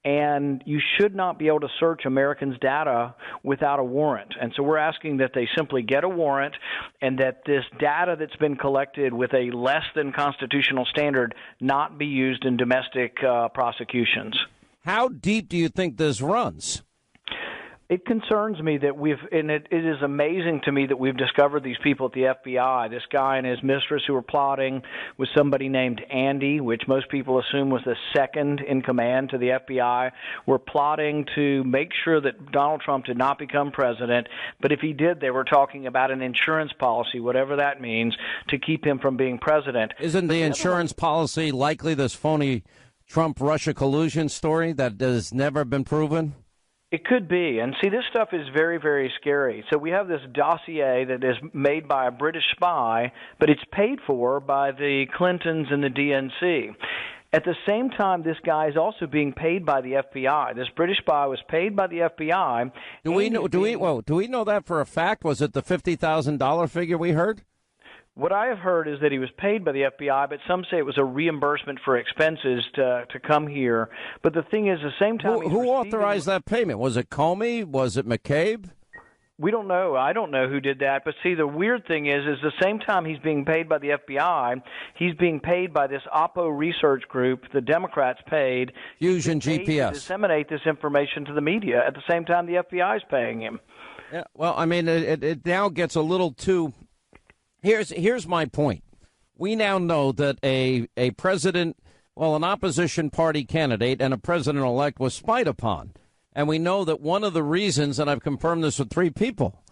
And you should not be able to search Americans' data without a warrant. And so we're asking that they simply get a warrant and that this data that's been collected with a less than constitutional standard not be used in domestic prosecutions. How deep do you think this runs? It concerns me that it is amazing to me that we've discovered these people at the FBI, this guy and his mistress who were plotting with somebody named Andy, which most people assume was the second in command to the FBI, were plotting to make sure that Donald Trump did not become president. But if he did, they were talking about an insurance policy, whatever that means, to keep him from being president. Isn't the insurance policy likely this phony Trump-Russia collusion story that has never been proven? It could be. And see, this stuff is very, very scary. So we have this dossier that is made by a British spy, but it's paid for by the Clintons and the DNC. At the same time, this guy is also being paid by the FBI. This British spy was paid by the FBI. Do we know that for a fact? Was it the $50,000 figure we heard? What I have heard is that he was paid by the FBI, but some say it was a reimbursement for expenses to come here. But the thing is, the same time... Who authorized that payment? Was it Comey? Was it McCabe? We don't know. I don't know who did that. But see, the weird thing is the same time he's being paid by the FBI, he's being paid by this Oppo research group the Democrats paid. Fusion GPS. To disseminate this information to the media at the same time the FBI is paying him. Yeah, well, I mean, it now gets a little too... Here's my point. We now know that a president, an opposition party candidate and a president-elect was spied upon. And we know that one of the reasons, and I've confirmed this with 3 people,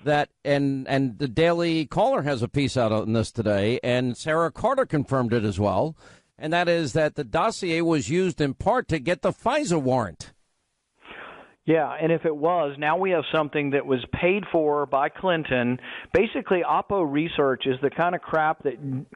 that and the Daily Caller has a piece out on this today, and Sarah Carter confirmed it as well, and that is that the dossier was used in part to get the FISA warrant. Yeah, and if it was, now we have something that was paid for by Clinton. Basically, Oppo research is the kind of crap that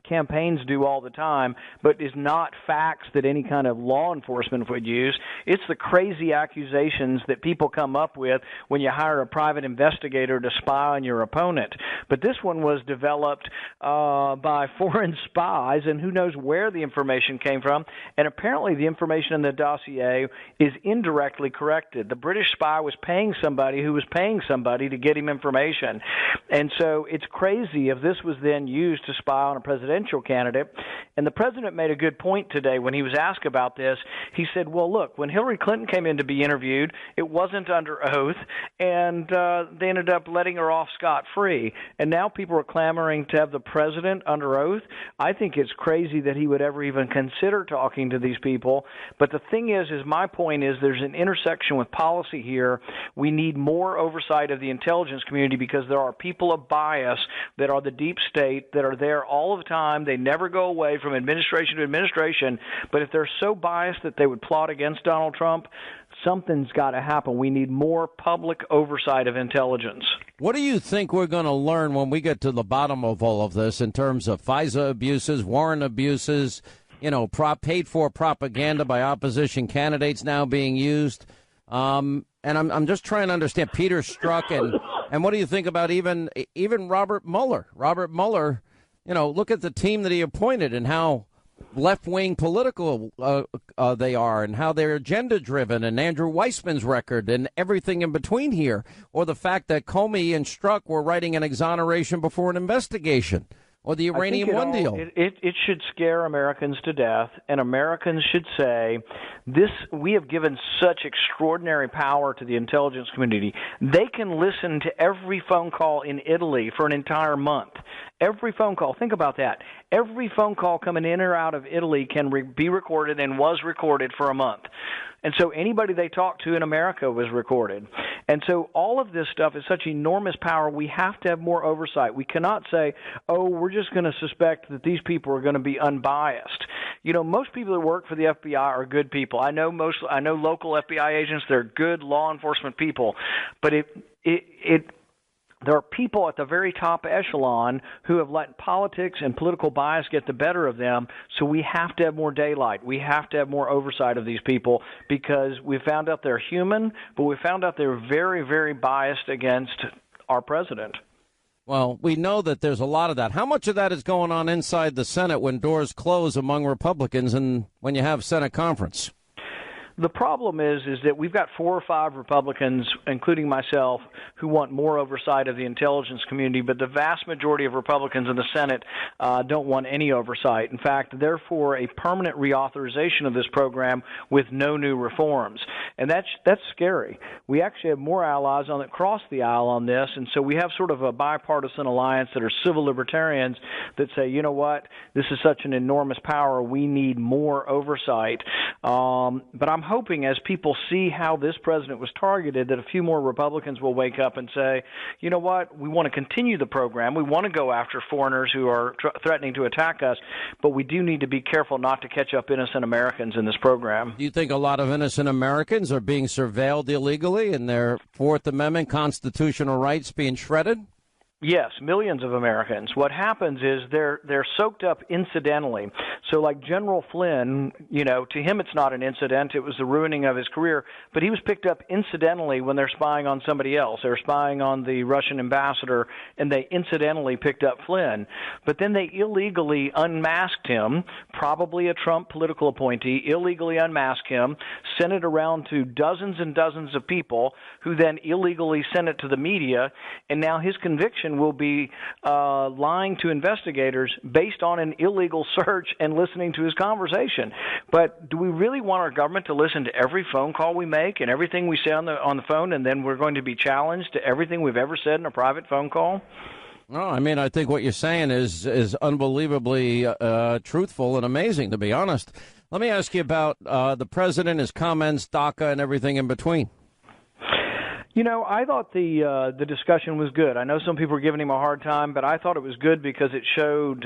campaigns do all the time, but is not facts that any kind of law enforcement would use. It's the crazy accusations that people come up with when you hire a private investigator to spy on your opponent. But this one was developed by foreign spies, and who knows where the information came from. And apparently the information in the dossier is indirectly corrected. The British spy was paying somebody who was paying somebody to get him information. And so it's crazy if this was then used to spy on a presidential candidate. And the president made a good point today when he was asked about this. He said, well, look, when Hillary Clinton came in to be interviewed, it wasn't under oath, and they ended up letting her off scot-free. And now people are clamoring to have the president under oath. I think it's crazy that he would ever even consider talking to these people. But the thing is my point is there's an intersection with policy here. We need more oversight of the intelligence community because there are people of bias that are the deep state that are there all the time. They never go away from administration to administration. But if they're so biased that they would plot against Donald Trump, something's got to happen. We need more public oversight of intelligence. What do you think we're going to learn when we get to the bottom of all of this in terms of FISA abuses, warrant abuses, paid for propaganda by opposition candidates now being used? And I'm just trying to understand Peter Strzok and what do you think about even Robert Mueller? Robert Mueller, look at the team that he appointed and how left-wing political they are and how they're agenda-driven, and Andrew Weissman's record and everything in between here, or the fact that Comey and Strzok were writing an exoneration before an investigation. Or the Iranian One deal. It should scare Americans to death, and Americans should say, we have given such extraordinary power to the intelligence community. They can listen to every phone call in Italy for an entire month. Every phone call. Think about that. Every phone call coming in or out of Italy can be recorded and was recorded for a month. And so anybody they talked to in America was recorded. And so all of this stuff is such enormous power, we have to have more oversight. We cannot say, we're just going to suspect that these people are going to be unbiased. Most people that work for the FBI are good people. I know local FBI agents, they're good law enforcement people. But there are people at the very top echelon who have let politics and political bias get the better of them, so we have to have more daylight. We have to have more oversight of these people because we found out they're human, but we found out they're very, very biased against our president. Well, we know that there's a lot of that. How much of that is going on inside the Senate when doors close among Republicans and when you have Senate conference? The problem is that we've got 4 or 5 Republicans, including myself, who want more oversight of the intelligence community, but the vast majority of Republicans in the Senate don't want any oversight. In fact, they're for a permanent reauthorization of this program with no new reforms. And that's scary. We actually have more allies across the aisle on this, and so we have sort of a bipartisan alliance that are civil libertarians that say, you know what, this is such an enormous power, we need more oversight. But I'm hoping as people see how this president was targeted that a few more Republicans will wake up and say, you know what, we want to continue the program, we want to go after foreigners who are threatening to attack us, but we do need to be careful not to catch up innocent Americans in this program. Do you think a lot of innocent Americans are being surveilled illegally and their Fourth Amendment constitutional rights being shredded? Yes, millions of Americans. What happens is they're soaked up incidentally. So like General Flynn, to him it's not an incident. It was the ruining of his career. But he was picked up incidentally when they're spying on somebody else. They're spying on the Russian ambassador, and they incidentally picked up Flynn. But then they illegally unmasked him, probably a Trump political appointee, illegally unmasked him, sent it around to dozens and dozens of people who then illegally sent it to the media, and now his conviction will be lying to investigators based on an illegal search and listening to his conversation. But do we really want our government to listen to every phone call we make and everything we say on the phone, and then we're going to be challenged to everything we've ever said in a private phone call? No, I mean, I think what you're saying is unbelievably truthful and amazing, to be honest. Let me ask you about the president, his comments, DACA, and everything in between. I thought the discussion was good. I know some people were giving him a hard time, but I thought it was good because it showed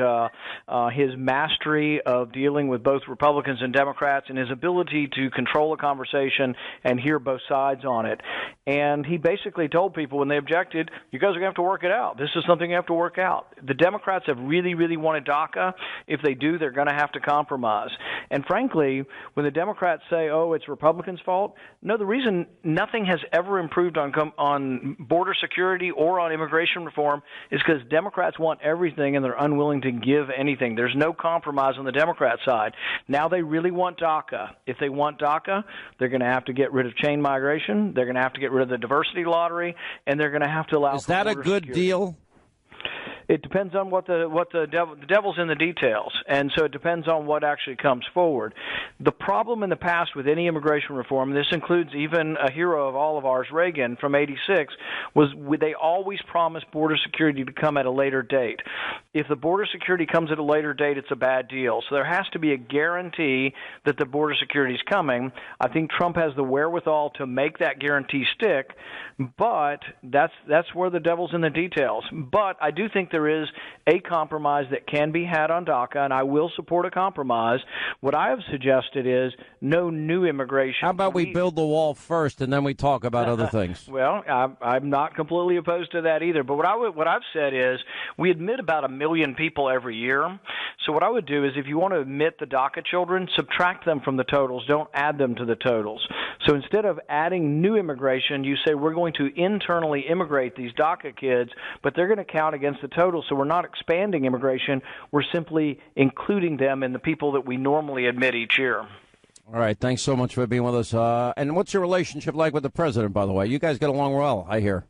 his mastery of dealing with both Republicans and Democrats and his ability to control a conversation and hear both sides on it. And he basically told people when they objected, you guys are going to have to work it out. This is something you have to work out. The Democrats have really, really wanted DACA. If they do, they're going to have to compromise. And frankly, when the Democrats say, oh, it's Republicans' fault, no, the reason nothing has ever improved on border security or on immigration reform is because Democrats want everything and they're unwilling to give anything. There's no compromise on the Democrat side. Now they really want DACA. If they want DACA, they're going to have to get rid of chain migration. They're going to have to get rid of the diversity lottery, and they're going to have to allow. Is that a good deal? It depends on the devil's in the details, and so it depends on what actually comes forward. The problem in the past with any immigration reform, this includes even a hero of all of ours, Reagan, from '86, was they always promised border security to come at a later date. If the border security comes at a later date, it's a bad deal. So there has to be a guarantee that the border security is coming. I think Trump has the wherewithal to make that guarantee stick, but that's where the devil's in the details. But I do think there is a compromise that can be had on DACA, and I will support a compromise. What I have suggested is no new immigration. How about we build the wall first, and then we talk about other things? Well, I'm not completely opposed to that either. But what I've said is we admit about 1 million people every year. So what I would do is if you want to admit the DACA children, subtract them from the totals. Don't add them to the totals. So instead of adding new immigration, you say we're going to internally immigrate these DACA kids, but they're going to count against the total. So we're not expanding immigration. We're simply including them in the people that we normally admit each year. All right. Thanks so much for being with us. And what's your relationship like with the president, by the way? You guys get along well, I hear.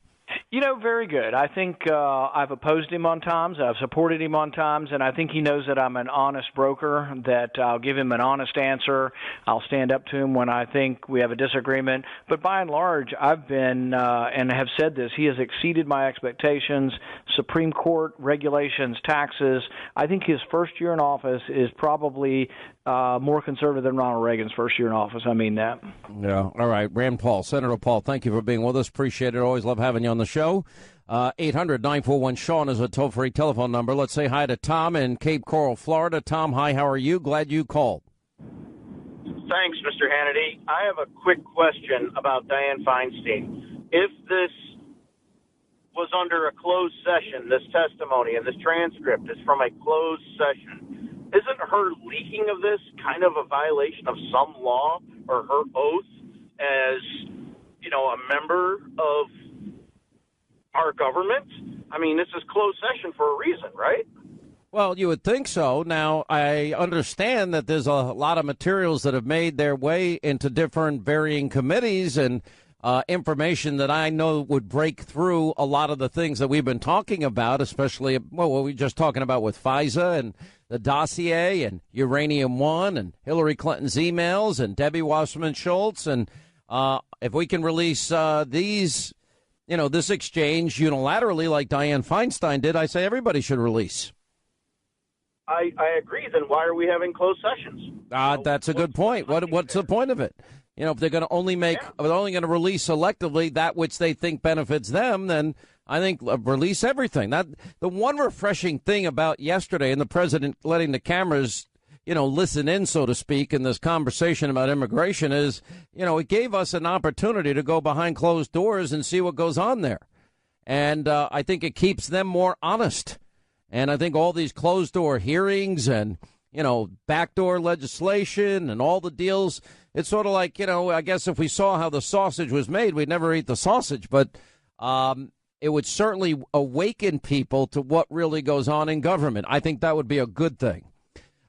Very good. I think I've opposed him on times. I've supported him on times, and I think he knows that I'm an honest broker, that I'll give him an honest answer. I'll stand up to him when I think we have a disagreement. But by and large, I've been, and have said this, he has exceeded my expectations. Supreme Court, regulations, taxes. I think his first year in office is probably more conservative than Ronald Reagan's first year in office. I mean that. Yeah. All right. Rand Paul, Senator Paul, thank you for being with us. Appreciate it. Always love having you on the show. 800-941-SEAN is a toll-free telephone number. Let's say hi to Tom in Cape Coral, Florida. Tom, hi. How are you? Glad you called. Thanks, Mr. Hannity. I have a quick question about Dianne Feinstein. If this was under a closed session, this testimony and this transcript is from a closed session, isn't her leaking of this kind of a violation of some law or her oath as, a member of our government? I mean, this is closed session for a reason, right? Well, you would think so. Now, I understand that there's a lot of materials that have made their way into different varying committees and information that I know would break through a lot of the things that we've been talking about, especially what we were just talking about with FISA and the dossier and Uranium One and Hillary Clinton's emails and Debbie Wasserman Schultz. And if we can release these, this exchange unilaterally like Dianne Feinstein did, I say everybody should release. I agree. Then why are we having closed sessions? That's a good point. What's the point of it? If they're going to only they're only going to release selectively that which they think benefits them, then I think release everything. That the one refreshing thing about yesterday and the president letting the cameras, listen in, so to speak, in this conversation about immigration is, it gave us an opportunity to go behind closed doors and see what goes on there. And I think it keeps them more honest. And I think all these closed-door hearings and, backdoor legislation and all the deals, it's sort of like, I guess if we saw how the sausage was made, we'd never eat the sausage. But it would certainly awaken people to what really goes on in government. I think that would be a good thing.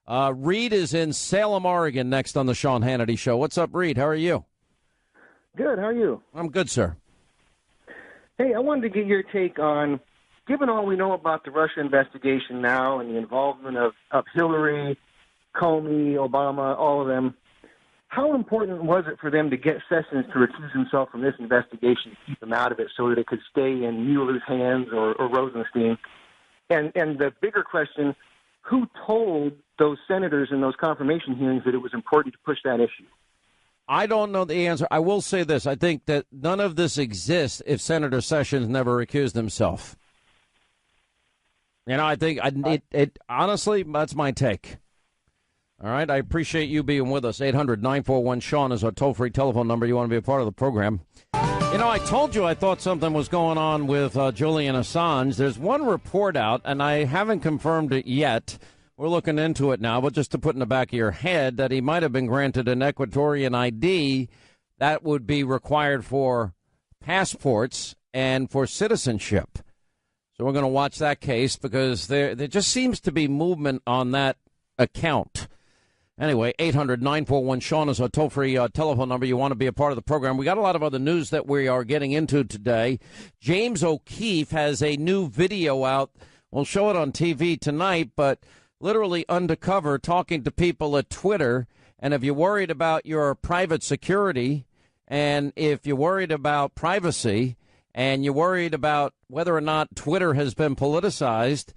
Reed is in Salem, Oregon, next on the Sean Hannity Show. What's up, Reed? How are you? Good. How are you? I'm good, sir. Hey, I wanted to get your take on, given all we know about the Russia investigation now and the involvement of Hillary, Comey, Obama, all of them, how important was it for them to get Sessions to recuse himself from this investigation to keep him out of it so that it could stay in Mueller's hands or Rosenstein? And the bigger question, who told those senators in those confirmation hearings that it was important to push that issue? I don't know the answer. I will say this. I think that none of this exists if Senator Sessions never recused himself. I think it honestly, that's my take. All right. I appreciate you being with us. 800-941-SEAN is our toll-free telephone number. You want to be a part of the program. I told you I thought something was going on with Julian Assange. There's one report out, and I haven't confirmed it yet. We're looking into it now, but just to put in the back of your head that he might have been granted an Ecuadorian ID that would be required for passports and for citizenship. So we're going to watch that case because there just seems to be movement on that account. Anyway, 800-941-SEAN is our toll-free telephone number. You want to be a part of the program. We got a lot of other news that we are getting into today. James O'Keefe has a new video out. We'll show it on TV tonight, but literally undercover talking to people at Twitter. And if you're worried about your private security and if you're worried about privacy and you're worried about whether or not Twitter has been politicized,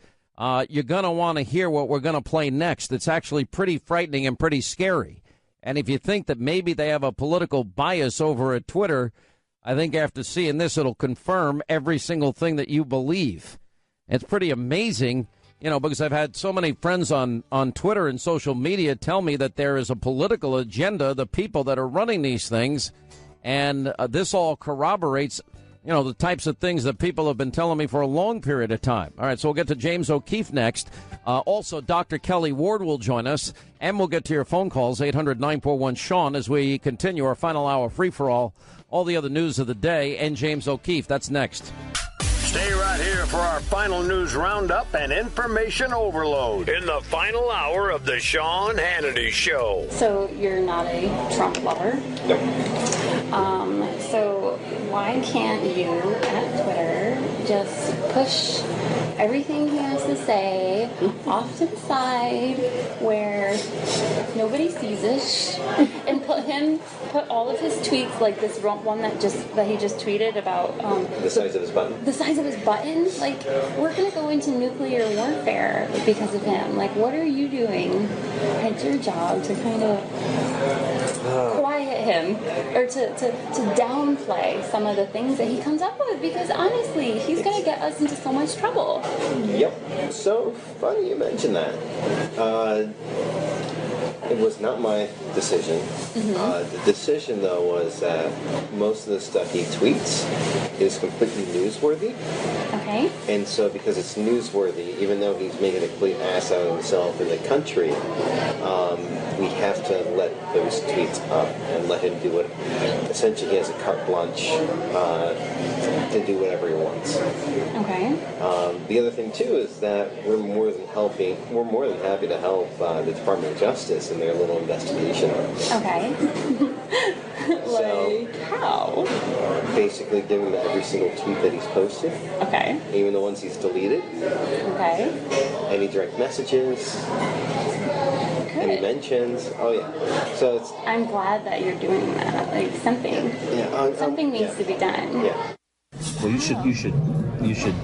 you're going to want to hear what we're going to play next. It's actually pretty frightening and pretty scary. And if you think that maybe they have a political bias over at Twitter, I think after seeing this, it'll confirm every single thing that you believe. It's pretty amazing, because I've had so many friends on Twitter and social media tell me that there is a political agenda, the people that are running these things, and this all corroborates the types of things that people have been telling me for a long period of time. All right, so we'll get to James O'Keefe next. Also, Dr. Kelly Ward will join us, and we'll get to your phone calls, 800-941-SEAN, as we continue our final hour free-for-all, all the other news of the day, and James O'Keefe. That's next. Stay right here for our final news roundup and information overload in the final hour of the Sean Hannity Show. So you're not a Trump lover? No. So why can't you at Twitter just push everything he has to say off to the side where nobody sees it and put all of his tweets, like this one that he just tweeted about the size of his button. The size of his button? Like, we're going to go into nuclear warfare because of him. Like, what are you doing? It's your job to kind of quiet him or to downplay some of the things that he comes up with, because honestly, he's going to get us into so much trouble. Yep. So funny you mention that. It was not my decision. The decision, though, was that most of the stuff he tweets is completely newsworthy. Okay. And so because it's newsworthy, even though he's making a complete ass out of himself in the country, we have to let those tweets up and let him do it. Essentially, he has a carte blanche to do whatever he wants. Okay. The other thing, too, is that we're more than happy to help the Department of Justice in their little investigation. Okay. So, how? Basically give him every single tweet that he's posted. Okay. Even the ones he's deleted. Okay. Any direct messages. Any mentions. Oh, yeah. So it's... I'm glad that you're doing that. Like, something. Yeah. Something needs to be done. Yeah. Well, you should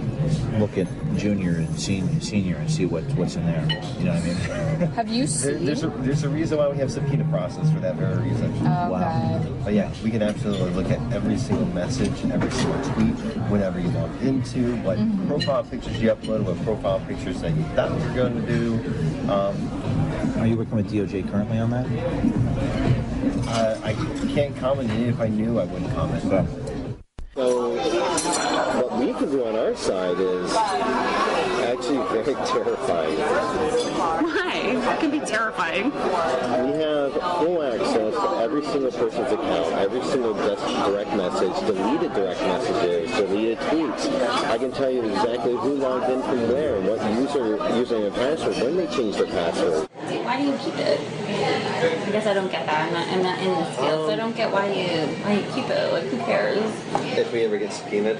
look at junior and senior and see what's in there. You know what I mean? Have you seen? There's a reason why we have subpoena process for that very reason. Okay. Wow. But yeah, we can absolutely look at every single message, every single tweet, whatever you log into, what profile pictures you upload, what profile pictures that you thought you were going to do. Are you working with DOJ currently on that? I can't comment. And if I knew, I wouldn't comment. So what we can do on our side is actually very terrifying. Why? That can be terrifying. We have full access to every single person's account, every single direct message, deleted direct messages, deleted tweets. I can tell you exactly who logged in from where, and what username and password, when they changed their password. Why do you keep it? I guess I don't get that. I'm not in this field, so I don't get why you keep it. Like, who cares? If we ever get subpoenaed.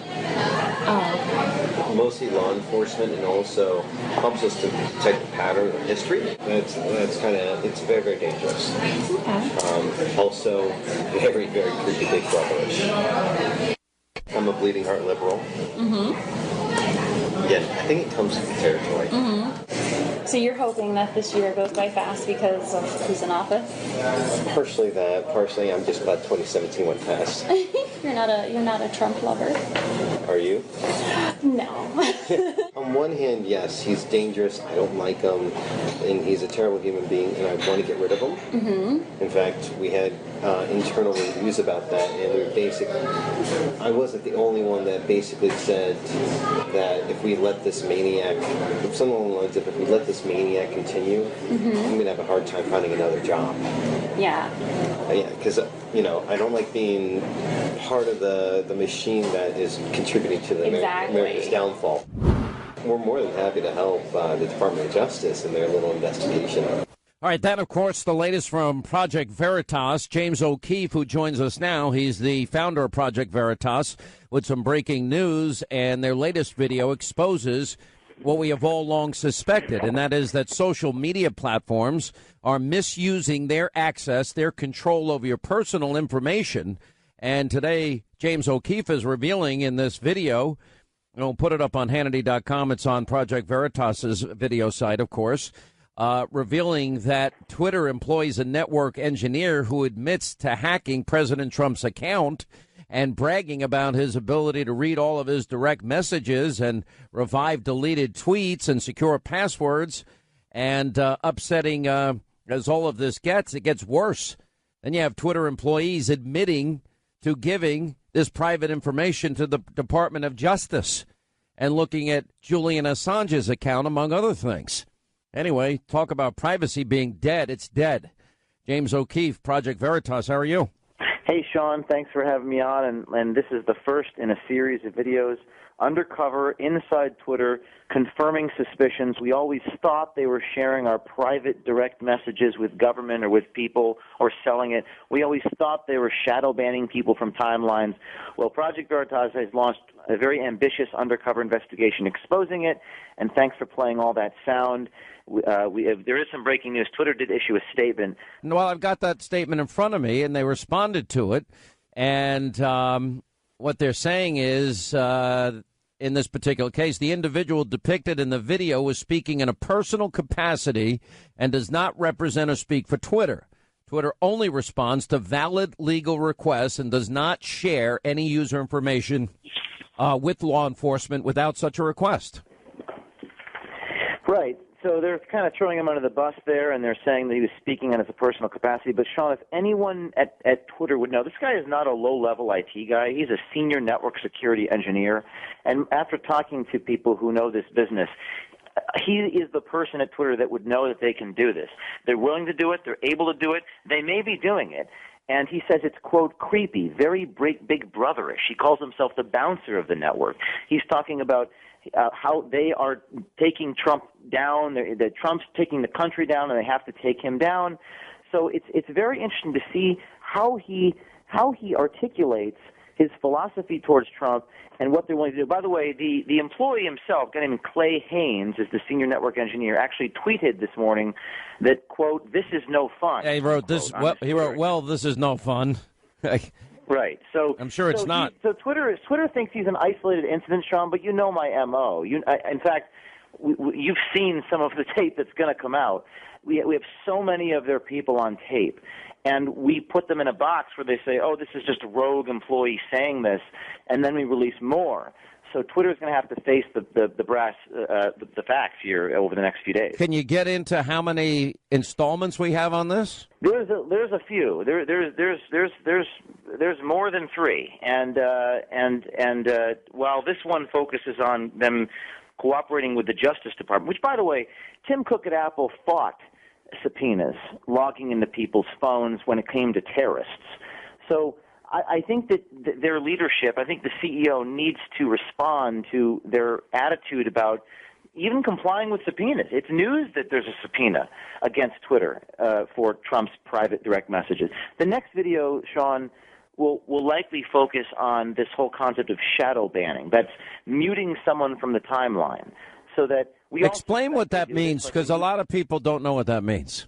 Oh. Mostly law enforcement, and also helps us to detect the pattern of history. That's kind of, it's very, very dangerous. Okay. Also, very, very creepy big brother-ish. I'm a bleeding heart liberal. Yeah, I think it comes with the territory. So you're hoping that this year goes by fast because of who's in office? Partially that. Partially, I'm just glad 2017 went fast. You're not a Trump lover. Are you? No. On one hand, yes, he's dangerous. I don't like him, and he's a terrible human being, and I want to get rid of him. In fact, we had internal reviews about that, and we were basically, I wasn't the only one that basically said that if we let this maniac, if someone lines up, if we let this maniac continue, I'm going to have a hard time finding another job. Yeah. Yeah, because, I don't like being part of the machine that is contributing to the America's downfall. We're more than happy to help the Department of Justice in their little investigation. All right, that, of course, the latest from Project Veritas. James O'Keefe, who joins us now, he's the founder of Project Veritas, with some breaking news, and their latest video exposes what we have all long suspected, and that is that social media platforms are misusing their access, their control over your personal information. And today, James O'Keefe is revealing in this video, we'll put it up on Hannity.com, it's on Project Veritas's video site, of course, revealing that Twitter employs a network engineer who admits to hacking President Trump's account and bragging about his ability to read all of his direct messages and revive deleted tweets and secure passwords. And upsetting as all of this gets, it gets worse. Then you have Twitter employees admitting to giving this private information to the Department of Justice and looking at Julian Assange's account, among other things. Anyway, talk about privacy being dead. It's dead. James O'Keefe, Project Veritas, how are you? Hey, Sean, thanks for having me on. And this is the first in a series of videos undercover inside Twitter confirming suspicions. We always thought they were sharing our private direct messages with government or with people or selling it. We always thought they were shadow banning people from timelines. Well, Project Veritas has launched a very ambitious undercover investigation exposing it, and thanks for playing all that sound. There is some breaking news. Twitter did issue a statement. Well, I've got that statement in front of me, and they responded to it. And what they're saying is, in this particular case, the individual depicted in the video was speaking in a personal capacity and does not represent or speak for Twitter. Twitter only responds to valid legal requests and does not share any user information with law enforcement without such a request. Right. So they're kind of throwing him under the bus there, and they're saying that he was speaking on his personal capacity. But, Sean, if anyone at Twitter would know, this guy is not a low-level IT guy. He's a senior network security engineer. And after talking to people who know this business, he is the person at Twitter that would know that they can do this. They're willing to do it. They're able to do it. They may be doing it. And he says it's, quote, creepy, very big brotherish. He calls himself the bouncer of the network. He's talking about how they are taking Trump down, that Trump's taking the country down, and they have to take him down. So it's very interesting to see how he articulates his philosophy towards Trump and what they're willing to do. By the way, the employee himself, a guy named Clay Haynes, is the senior network engineer, actually tweeted this morning that, quote, this is no fun. Yeah, he wrote this. Well, he wrote, well, this is no fun. Right. So I'm sure it's not. So Twitter thinks he's an isolated incident, Sean. But you know my MO. In fact, you've seen some of the tape that's going to come out. We have so many of their people on tape, and we put them in a box where they say, "Oh, this is just a rogue employee saying this," and then we release more. So Twitter is going to have to face the facts here over the next few days. Can you get into how many installments we have on this? There's a few. There's more than 3, and while this one focuses on them cooperating with the Justice Department, which, by the way, Tim Cook at Apple fought subpoenas logging into people's phones when it came to terrorists. So I think that their leadership, I think the CEO needs to respond to their attitude about even complying with subpoenas. It's news that there's a subpoena against Twitter for Trump's private direct messages. The next video, Sean, will likely focus on this whole concept of shadow banning. That's muting someone from the timeline so that we explain what that means, because a lot of people don't know what that means.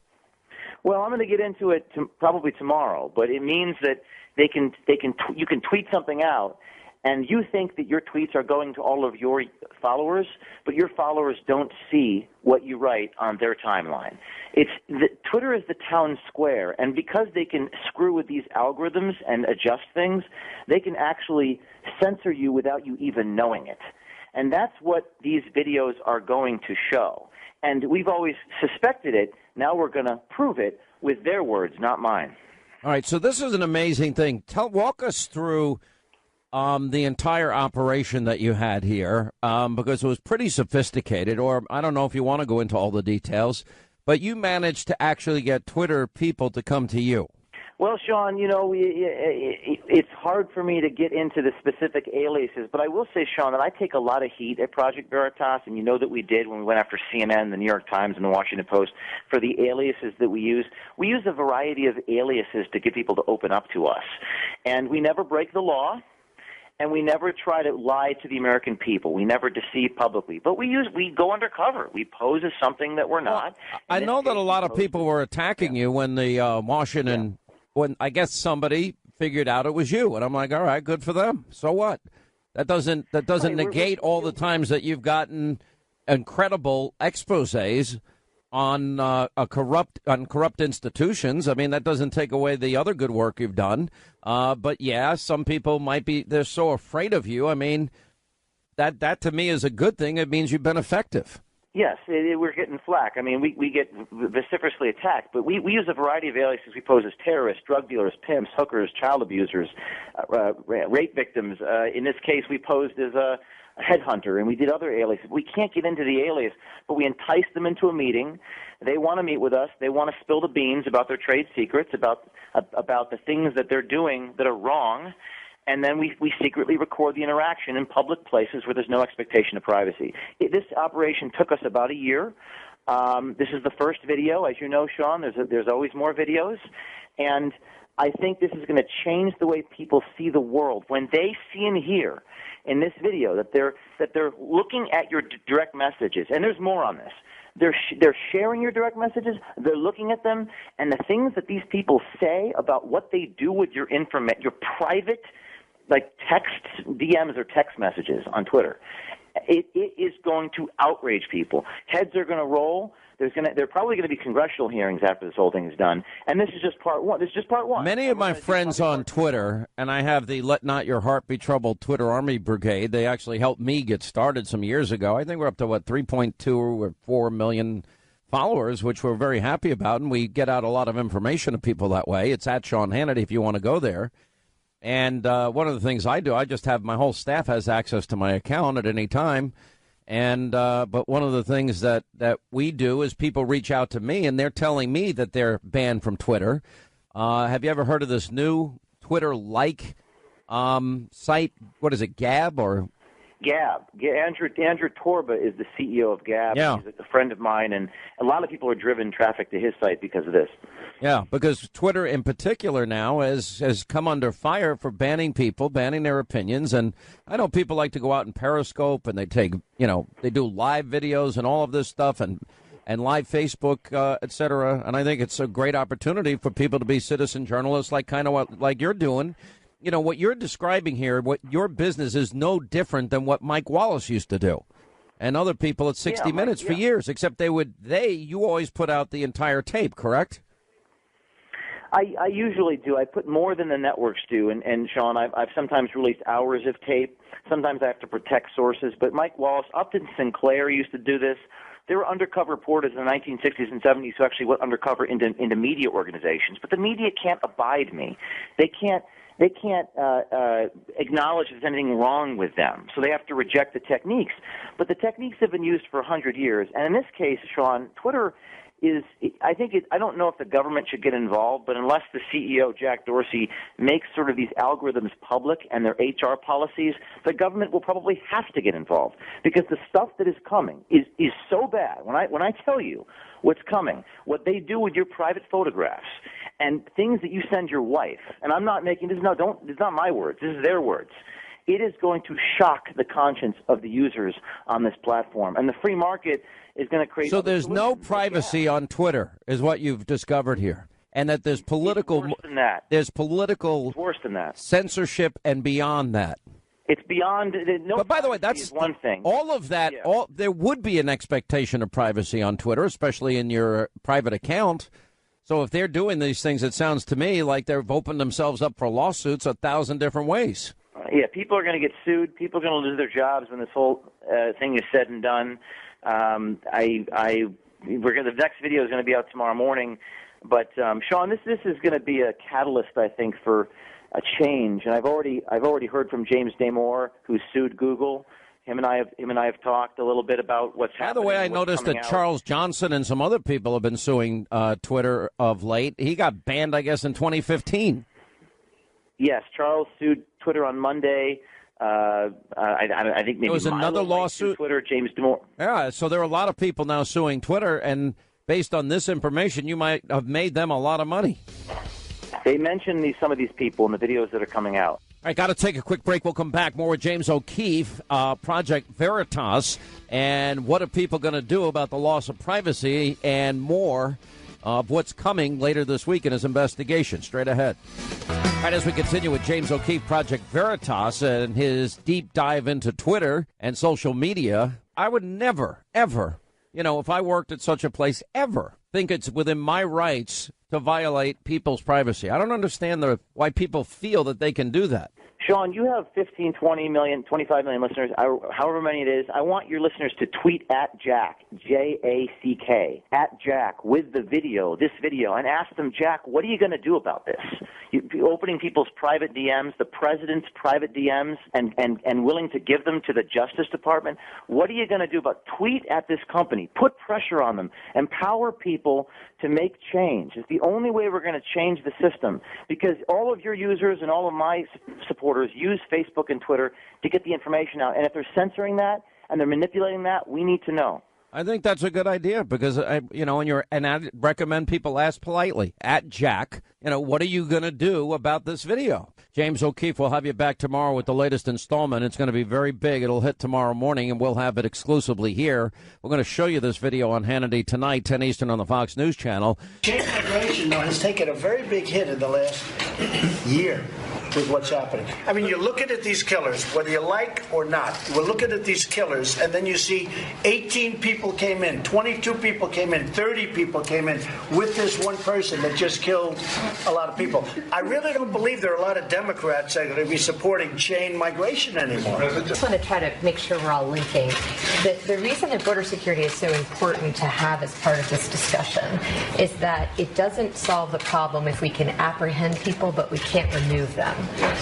Well, I'm going to get into it probably tomorrow, but it means that you can tweet something out, and you think that your tweets are going to all of your followers, but your followers don't see what you write on their timeline. Twitter is the town square, and because they can screw with these algorithms and adjust things, they can actually censor you without you even knowing it. And that's what these videos are going to show. And we've always suspected it. Now we're going to prove it with their words, not mine. All right, so this is an amazing thing. Walk us through the entire operation that you had here, because it was pretty sophisticated, or I don't know if you want to go into all the details, but you managed to actually get Twitter people to come to you. Well, Sean, it's hard for me to get into the specific aliases, but I will say, Sean, that I take a lot of heat at Project Veritas, and you know that we did when we went after CNN, the New York Times, and the Washington Post for the aliases that we use. We use a variety of aliases to get people to open up to us, and we never break the law. And we never try to lie to the American people. We never deceive publicly. But we go undercover. We pose as something that we're not. I know that a lot of people were attacking you when the Washington, when I guess somebody figured out it was you. And I'm like, all right, good for them. So what? That doesn't negate all the times that you've gotten incredible exposés on corrupt institutions. I mean, that doesn't take away the other good work you've done. But yeah, some people they're so afraid of you. I mean, that to me is a good thing. It means you've been effective. Yes, we're getting flack. I mean, we get vociferously attacked, but we use a variety of aliases. We pose as terrorists, drug dealers, pimps, hookers, child abusers, rape victims. In this case, we posed as a headhunter, and we did other aliases. We can't get into the alias, but we entice them into a meeting. They want to meet with us. They want to spill the beans about their trade secrets, about the things that they're doing that are wrong, and then we secretly record the interaction in public places where there's no expectation of privacy. This operation took us about a year. This is the first video. As you know, Sean, there's always more videos, and I think this is going to change the way people see the world. When they see and hear in this video that they're looking at your direct messages, and there's more on this. They're sharing your direct messages. They're looking at them, and the things that these people say about what they do with your your private, like text DMs or text messages on Twitter. It is going to outrage people. Heads are going to roll. There are probably going to be congressional hearings after this whole thing is done. And this is just part one. This is just part one. Many of my friends on Twitter, and I have the Let Not Your Heart Be Troubled Twitter Army Brigade, they actually helped me get started some years ago. I think we're up to, 3.2 or 4 million followers, which we're very happy about, and we get out a lot of information to people that way. It's at Sean Hannity if you want to go there. And one of the things I do, I just have my whole staff has access to my account at any time. And but one of the things that we do is people reach out to me, and they're telling me that they're banned from Twitter. Have you ever heard of this new Twitter-like site? What is it, Gab or? Gab. Andrew Torba is the CEO of Gab. Yeah. He's a friend of mine, and a lot of people are driven traffic to his site because of this. Yeah, because Twitter in particular now has come under fire for banning people, banning their opinions. And I know people like to go out and Periscope, and they take, they do live videos and all of this stuff and live Facebook, et cetera. And I think it's a great opportunity for people to be citizen journalists like you're doing. What you're describing here, what your business is no different than what Mike Wallace used to do. And other people at 60 Minutes for years, except you always put out the entire tape, correct? I usually do. I put more than the networks do. And Sean, I've sometimes released hours of tape. Sometimes I have to protect sources. But Mike Wallace, Upton Sinclair used to do this. There were undercover reporters in the 1960s and 70s who actually went undercover into media organizations. But the media can't abide me. They can't acknowledge there's anything wrong with them, so they have to reject the techniques. But the techniques have been used for 100 years, and in this case, Sean, Twitter is, I don't know if the government should get involved, but unless the CEO, Jack Dorsey, makes sort of these algorithms public and their HR policies, the government will probably have to get involved, because the stuff that is coming is so bad. When I tell you what's coming, what they do with your private photographs, and things that you send your wife, and I'm not making this, it's not my words, this is their words. It is going to shock the conscience of the users on this platform. And the free market is going to create... So there's no privacy on Twitter, is what you've discovered here. And that there's political... It's worse than that. There's political... It's worse than that. Censorship and beyond that. It's beyond... But by the way, that's one thing. All of that, there would be an expectation of privacy on Twitter, especially in your private account. So if they're doing these things, it sounds to me like they've opened themselves up for lawsuits 1,000 different ways. Yeah, people are going to get sued. People are going to lose their jobs when this whole thing is said and done. The next video is going to be out tomorrow morning. But Sean, this is going to be a catalyst, I think, for a change. And I've already heard from James Damore, who sued Google. Him and I have talked a little bit about what's happening. By the way, I noticed that Charles Johnson and some other people have been suing Twitter of late. He got banned, I guess, in 2015. Yes, Charles sued Twitter on Monday. I think maybe there was another lawsuit. Twitter, James Damore. Yeah, so there are a lot of people now suing Twitter, and based on this information, you might have made them a lot of money. They mention some of these people in the videos that are coming out. All right, got to take a quick break. We'll come back more with James O'Keefe, Project Veritas, and what are people going to do about the loss of privacy and more of what's coming later this week in his investigation. Straight ahead. All right, as we continue with James O'Keefe, Project Veritas, and his deep dive into Twitter and social media, I would never, ever, if I worked at such a place, ever think it's within my rights to violate people's privacy. I don't understand why people feel that they can do that. Sean, you have 15, 20 million, 25 million listeners, however many it is. I want your listeners to tweet at Jack, J-A-C-K, at Jack with this video, and ask them, Jack, what are you going to do about this? You're opening people's private DMs, the president's private DMs, and willing to give them to the Justice Department. What are you going to do about tweet at this company? Put pressure on them. Empower people to make change. It's the only way we're going to change the system, because all of your users and all of my supporters use Facebook and Twitter to get the information out. And if they're censoring that and they're manipulating that, we need to know. I think that's a good idea because, I recommend people ask politely at Jack, what are you going to do about this video? James O'Keefe will have you back tomorrow with the latest installment. It's going to be very big. It'll hit tomorrow morning, and we'll have it exclusively here. We're going to show you this video on Hannity tonight, 10 Eastern on the Fox News Channel. Chain migration, though, has taken a very big hit in the last year. with what's happening. I mean, you're looking at these killers, whether you like or not. We're looking at these killers, and then you see 18 people came in, 22 people came in, 30 people came in with this one person that just killed a lot of people. I really don't believe there are a lot of Democrats that are going to be supporting chain migration anymore. I just want to try to make sure we're all linking. The reason that border security is so important to have as part of this discussion is that it doesn't solve the problem if we can apprehend people, but we can't remove them.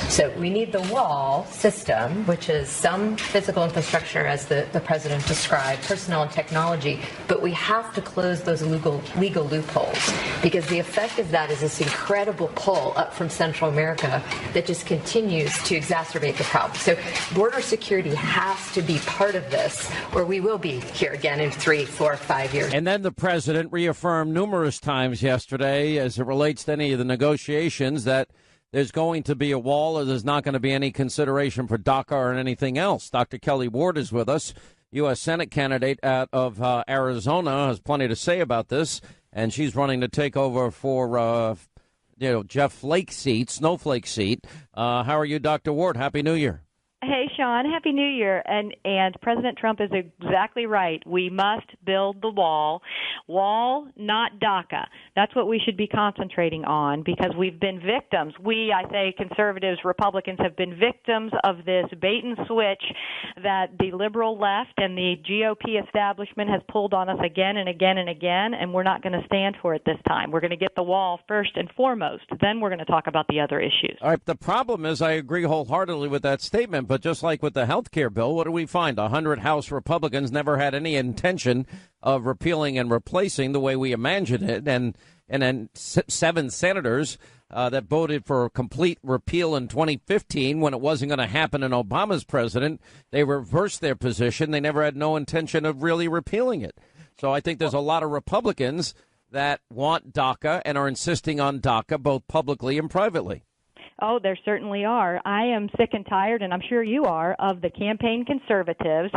So we need the wall system, which is some physical infrastructure, as the president described, personnel and technology, but we have to close those legal loopholes, because the effect of that is this incredible pull up from Central America that just continues to exacerbate the problem. So border security has to be part of this, or we will be here again in 3, 4, 5 years. And then the president reaffirmed numerous times yesterday, as it relates to any of the negotiations, that there's going to be a wall, or there's not going to be any consideration for DACA or anything else. Dr. Kelly Ward is with us, U.S. Senate candidate out of Arizona, has plenty to say about this, and she's running to take over for Jeff Flake's seat, Snowflake seat. How are you, Dr. Ward? Happy New Year. Hey, Sean, Happy New Year. And President Trump is exactly right. We must build the wall. Wall, not DACA. That's what we should be concentrating on, because we've been victims. We, I say conservatives, Republicans, have been victims of this bait and switch that the liberal left and the GOP establishment has pulled on us again and again and again, and we're not going to stand for it this time. We're going to get the wall first and foremost. Then we're going to talk about the other issues. All right. The problem is, I agree wholeheartedly with that statement. But just like with the health care bill, what do we find? 100 House Republicans never had any intention of repealing and replacing the way we imagined it. And then 7 senators that voted for a complete repeal in 2015 when it wasn't going to happen in Obama's president. They reversed their position. They never had no intention of really repealing it. So I think there's a lot of Republicans that want DACA and are insisting on DACA both publicly and privately. Oh, there certainly are. I am sick and tired, and I'm sure you are, of the campaign conservatives.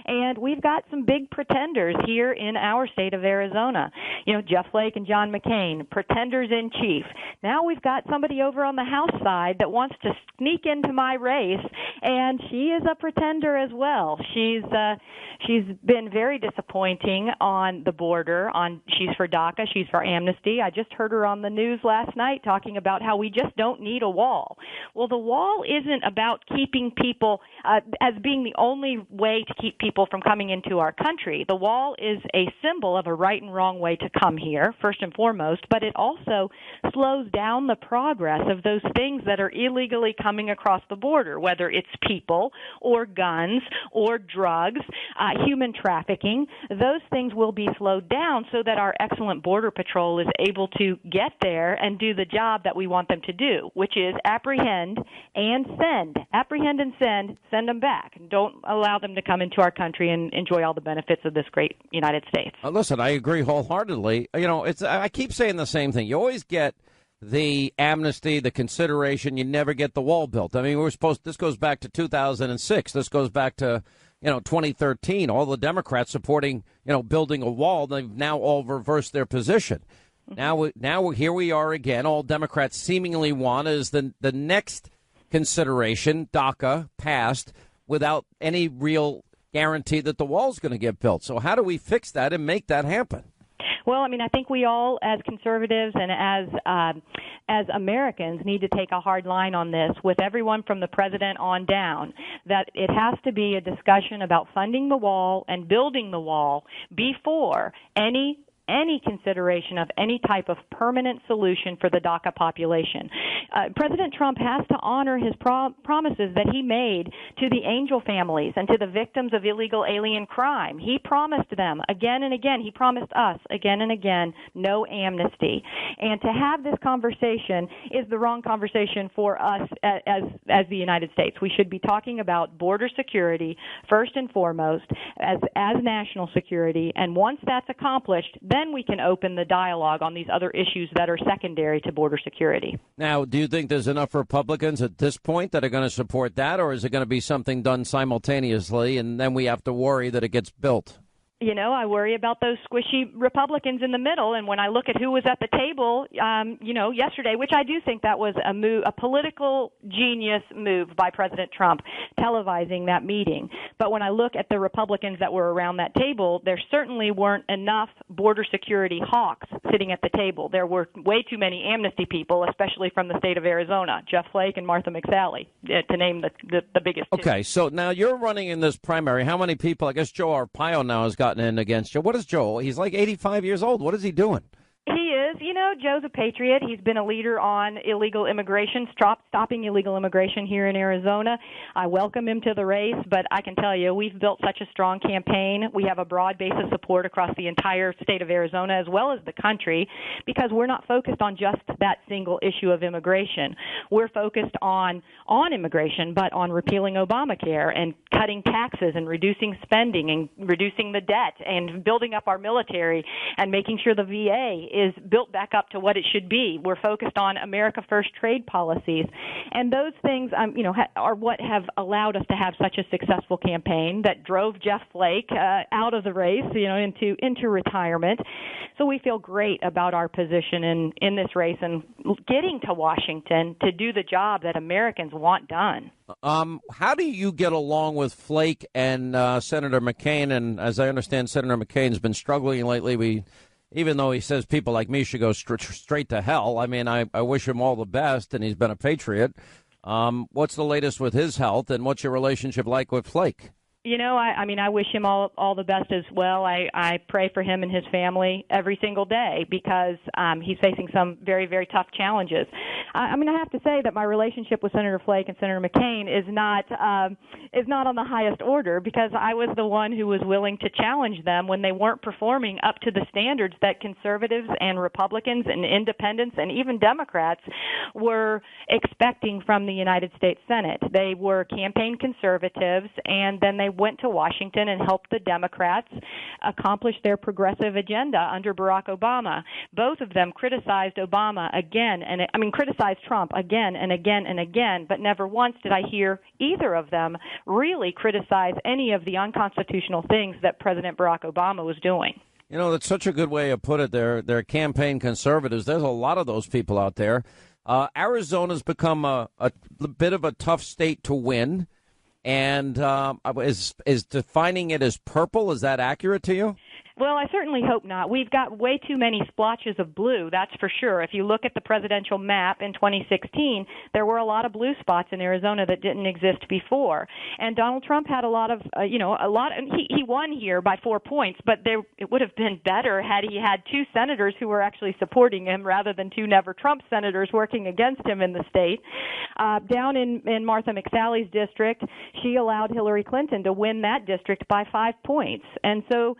And we've got some big pretenders here in our state of Arizona. You know, Jeff Flake and John McCain, pretenders in chief. Now we've got somebody over on the House side that wants to sneak into my race, and she is a pretender as well. She's been very disappointing on the border. She's for DACA, she's for amnesty. I just heard her on the news last night talking about how we just don't need a wall. Well, the wall isn't about keeping people as being the only way to keep people from coming into our country. The wall is a symbol of a right and wrong way to come here, first and foremost, but it also slows down the progress of those things that are illegally coming across the border, whether it's people or guns or drugs, human trafficking. Those things will be slowed down so that our excellent Border Patrol is able to get there and do the job that we want them to do, which is apprehend and send. Apprehend and send them back. Don't allow them to come into our country and enjoy all the benefits of this great United States. Listen, I agree wholeheartedly. You know, I keep saying the same thing. You always get the amnesty, the consideration. You never get the wall built. I mean, this goes back to 2006. This goes back to 2013, all the Democrats supporting, building a wall. They've now all reversed their position. Now here we are again. All Democrats seemingly want is the next consideration, DACA, passed without any real guarantee that the wall's going to get built. So how do we fix that and make that happen? Well, I mean, I think we all, as conservatives and as Americans, need to take a hard line on this with everyone from the president on down, that it has to be a discussion about funding the wall and building the wall before any consideration of any type of permanent solution for the DACA population. President Trump has to honor his promises that he made to the Angel families and to the victims of illegal alien crime. He promised them again and again. He promised us again and again no amnesty. And to have this conversation is the wrong conversation for us as the United States. We should be talking about border security first and foremost as national security. And once that's accomplished, then we can open the dialogue on these other issues that are secondary to border security. Now, do you think there's enough Republicans at this point that are going to support that, or is it going to be something done simultaneously and then we have to worry that it gets built? I worry about those squishy Republicans in the middle. And when I look at who was at the table, yesterday, which I do think that was a political genius move by President Trump, televising that meeting. But when I look at the Republicans that were around that table, there certainly weren't enough border security hawks sitting at the table. There were way too many amnesty people, especially from the state of Arizona, Jeff Flake and Martha McSally, to name the biggest two. Okay, so now you're running in this primary. How many people? I guess Joe Arpaio now has gotten in against you. What is Joe? He's like 85 years old. What is he doing? He is. Joe's a patriot. He's been a leader on illegal immigration, stopping illegal immigration here in Arizona. I welcome him to the race, but I can tell you we've built such a strong campaign. We have a broad base of support across the entire state of Arizona as well as the country because we're not focused on just that single issue of immigration. We're focused on immigration, but on repealing Obamacare and cutting taxes and reducing spending and reducing the debt and building up our military and making sure the VA is built back up to what it should be. We're focused on America First trade policies. And those things, are what have allowed us to have such a successful campaign that drove Jeff Flake out of the race, into retirement. So we feel great about our position in this race and getting to Washington to do the job that Americans want done. How do you get along with Flake and Senator McCain? And as I understand, Senator McCain's been struggling lately. Even though he says people like me should go straight to hell, I mean, I wish him all the best, and he's been a patriot. What's the latest with his health, and what's your relationship like with Flake? I wish him all the best as well. I pray for him and his family every single day because he's facing some very, very tough challenges. I have to say that my relationship with Senator Flake and Senator McCain is not on the highest order because I was the one who was willing to challenge them when they weren't performing up to the standards that conservatives and Republicans and independents and even Democrats were expecting from the United States Senate. They were campaign conservatives, and then they went to Washington and helped the Democrats accomplish their progressive agenda under Barack Obama. Both of them criticized criticized Trump again and again and again, but never once did I hear either of them really criticize any of the unconstitutional things that President Barack Obama was doing. That's such a good way to put it. They're campaign conservatives. There's a lot of those people out there. Arizona's become a bit of a tough state to win. And is defining it as purple, is that accurate to you? Well, I certainly hope not. We've got way too many splotches of blue, that's for sure. If you look at the presidential map in 2016, there were a lot of blue spots in Arizona that didn't exist before. And Donald Trump had he won here by 4 points, but it would have been better had he had two senators who were actually supporting him rather than two Never Trump senators working against him in the state. Down in Martha McSally's district, she allowed Hillary Clinton to win that district by 5 points. And so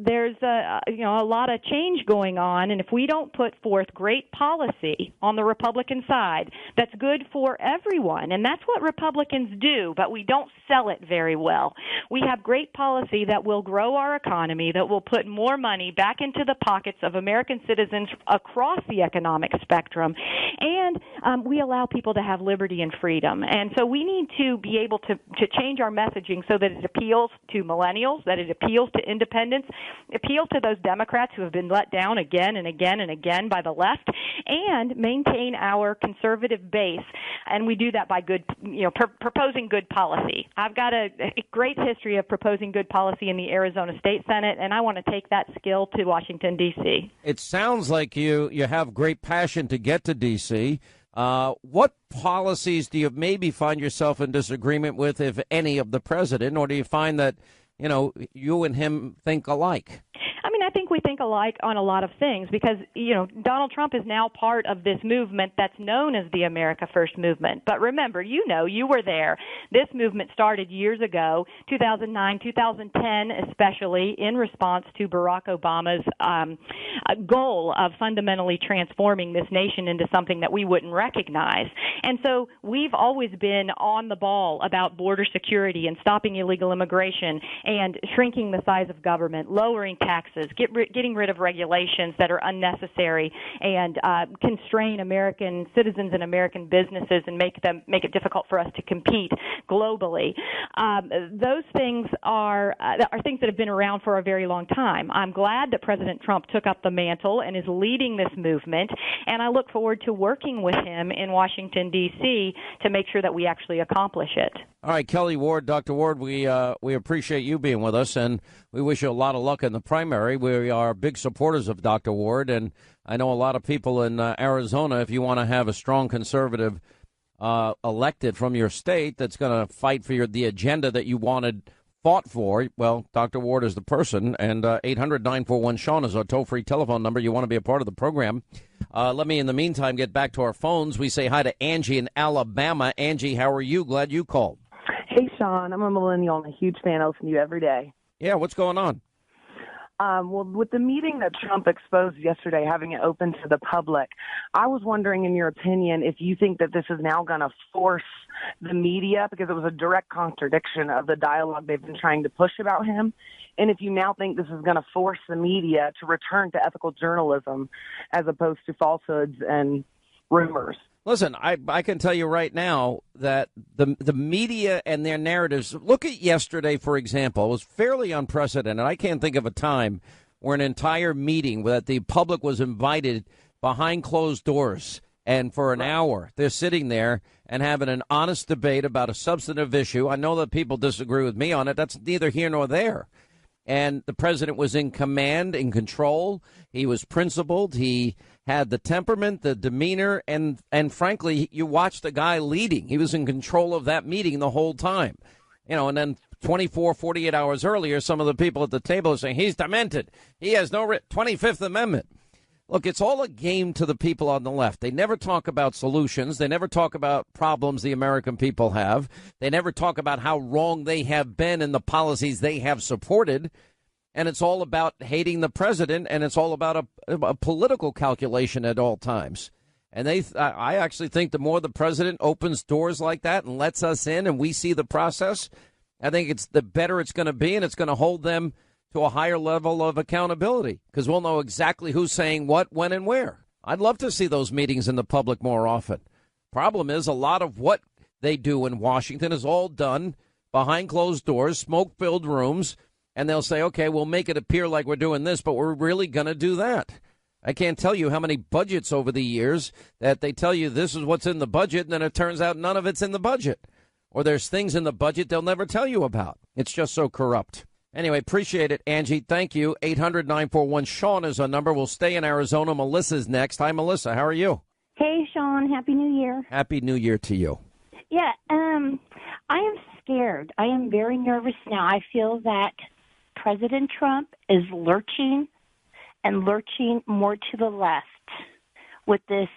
there's a lot of change going on, and if we don't put forth great policy on the Republican side that's good for everyone, and that's what Republicans do, but we don't sell it very well. We have great policy that will grow our economy, that will put more money back into the pockets of American citizens across the economic spectrum, and we allow people to have liberty and freedom. And so we need to be able to change our messaging so that it appeals to millennials, that it appeals to independents, appeal to those Democrats who have been let down again and again and again by the left, and maintain our conservative base. And we do that by proposing good policy. I've got a great history of proposing good policy in the Arizona State Senate, and I want to take that skill to Washington, D.C. It sounds like you have great passion to get to D.C. What policies do you maybe find yourself in disagreement with, if any, of the president, or do you find that you and him think alike? I think we think alike on a lot of things because, Donald Trump is now part of this movement that's known as the America First movement. But remember, you were there. This movement started years ago, 2009, 2010, especially in response to Barack Obama's goal of fundamentally transforming this nation into something that we wouldn't recognize. And so we've always been on the ball about border security and stopping illegal immigration and shrinking the size of government, lowering taxes, getting rid of regulations that are unnecessary and constrain American citizens and American businesses and make it difficult for us to compete globally. Those things are things that have been around for a very long time. I'm glad that President Trump took up the mantle and is leading this movement, and I look forward to working with him in Washington, D.C. to make sure that we actually accomplish it. All right, Kelly Ward, Dr. Ward, we appreciate you being with us, and we wish you a lot of luck in the primary. We are big supporters of Dr. Ward, and I know a lot of people in Arizona, if you want to have a strong conservative elected from your state that's going to fight for the agenda that you fought for, well, Dr. Ward is the person, and 800-941-SEAN is our toll-free telephone number. You want to be a part of the program. Let me, in the meantime, get back to our phones. We say hi to Angie in Alabama. Angie, how are you? Glad you called. Hey, Sean. I'm a millennial and a huge fan. I listen to you every day. Yeah, what's going on? Well, with the meeting that Trump exposed yesterday, having it open to the public, I was wondering, in your opinion, if you think that this is now going to force the media, because it was a direct contradiction of the dialogue they've been trying to push about him, and if you now think this is going to force the media to return to ethical journalism as opposed to falsehoods and rumors. Listen, I can tell you right now that the media and their narratives, look at yesterday, for example, it was fairly unprecedented. I can't think of a time where an entire meeting that the public was invited behind closed doors, and for an hour they're sitting there and having an honest debate about a substantive issue. I know that people disagree with me on it. That's neither here nor there. And the president was in command, in control. He was principled. He had the temperament, the demeanor, and frankly, you watched the guy leading. He was in control of that meeting the whole time. And then 24, 48 hours earlier, some of the people at the table are saying, he's demented. He has no 25th Amendment. Look, it's all a game to the people on the left. They never talk about solutions. They never talk about problems the American people have. They never talk about how wrong they have been in the policies they have supported. And it's all about hating the president, and it's all about a political calculation at all times. And I actually think the more the president opens doors like that and lets us in and we see the process, I think it's the better it's going to be, and it's going to hold them to a higher level of accountability, because we'll know exactly who's saying what, when, and where. I'd love to see those meetings in the public more often. Problem is, a lot of what they do in Washington is all done behind closed doors, smoke-filled rooms, and they'll say, okay, we'll make it appear like we're doing this, but we're really going to do that. I can't tell you how many budgets over the years that they tell you this is what's in the budget, and then it turns out none of it's in the budget. Or there's things in the budget they'll never tell you about. It's just so corrupt. Anyway, appreciate it, Angie. Thank you. 800-941-SEAN is our number. We'll stay in Arizona. Melissa's next. Hi, Melissa. How are you? Hey, Sean. Happy New Year. Happy New Year to you. Yeah, I am scared. I am very nervous now. I feel that President Trump is lurching more to the left with this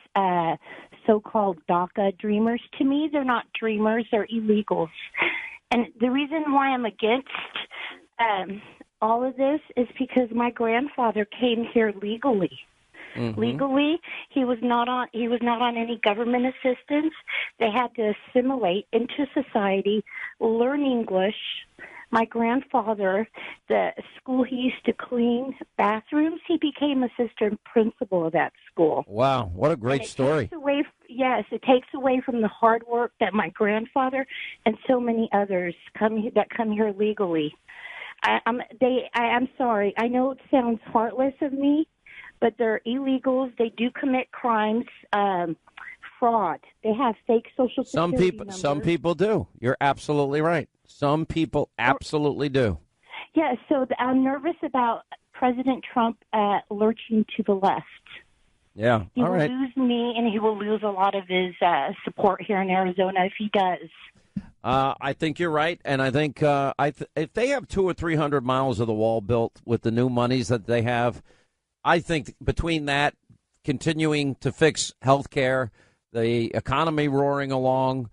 so-called DACA dreamers. To me, they're not dreamers. They're illegals. And the reason why I'm against all of this is because my grandfather came here legally. Mm-hmm. Legally, he was not on any government assistance. They had to assimilate into society, learn English. My grandfather, the school he used to clean bathrooms, he became assistant principal of that school. Wow, what a great story. It takes away from the hard work that my grandfather and so many others come here legally. I'm sorry. I know it sounds heartless of me, but they're illegals. They do commit crimes, fraud. They have fake social security numbers. Some people do. You're absolutely right. Some people absolutely do. Yeah, so I'm nervous about President Trump lurching to the left. Yeah, he will lose me, and he will lose a lot of his support here in Arizona if he does. I think you're right, and I think if they have 200 or 300 miles of the wall built with the new monies that they have, I think between that, continuing to fix health care, the economy roaring along,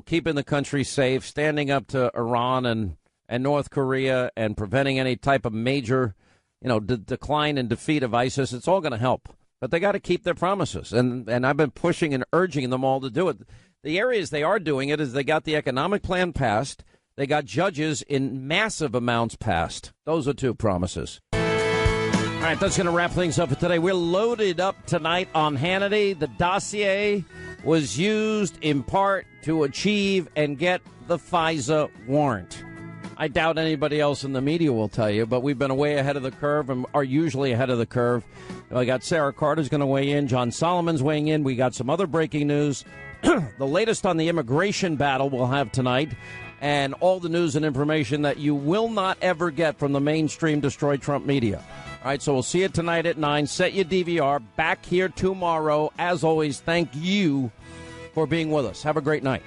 keeping the country safe, standing up to Iran and North Korea, and preventing any type of major, decline and defeat of ISIS, it's all going to help. But they got to keep their promises, and I've been pushing and urging them all to do it. The areas they are doing it is they got the economic plan passed. They got judges in massive amounts passed. Those are two promises. right, that's going to wrap things up for today. We're loaded up tonight on Hannity. The dossier was used in part to achieve and get the FISA warrant. I doubt anybody else in the media will tell you, but we've been way ahead of the curve and are usually ahead of the curve. I got Sarah Carter's going to weigh in. John Solomon's weighing in. We got some other breaking news. The latest on the immigration battle we'll have tonight, and all the news and information that you will not ever get from the mainstream Destroy Trump media. All right, so we'll see you tonight at 9. Set your DVR. Back here tomorrow. As always, thank you for being with us. Have a great night.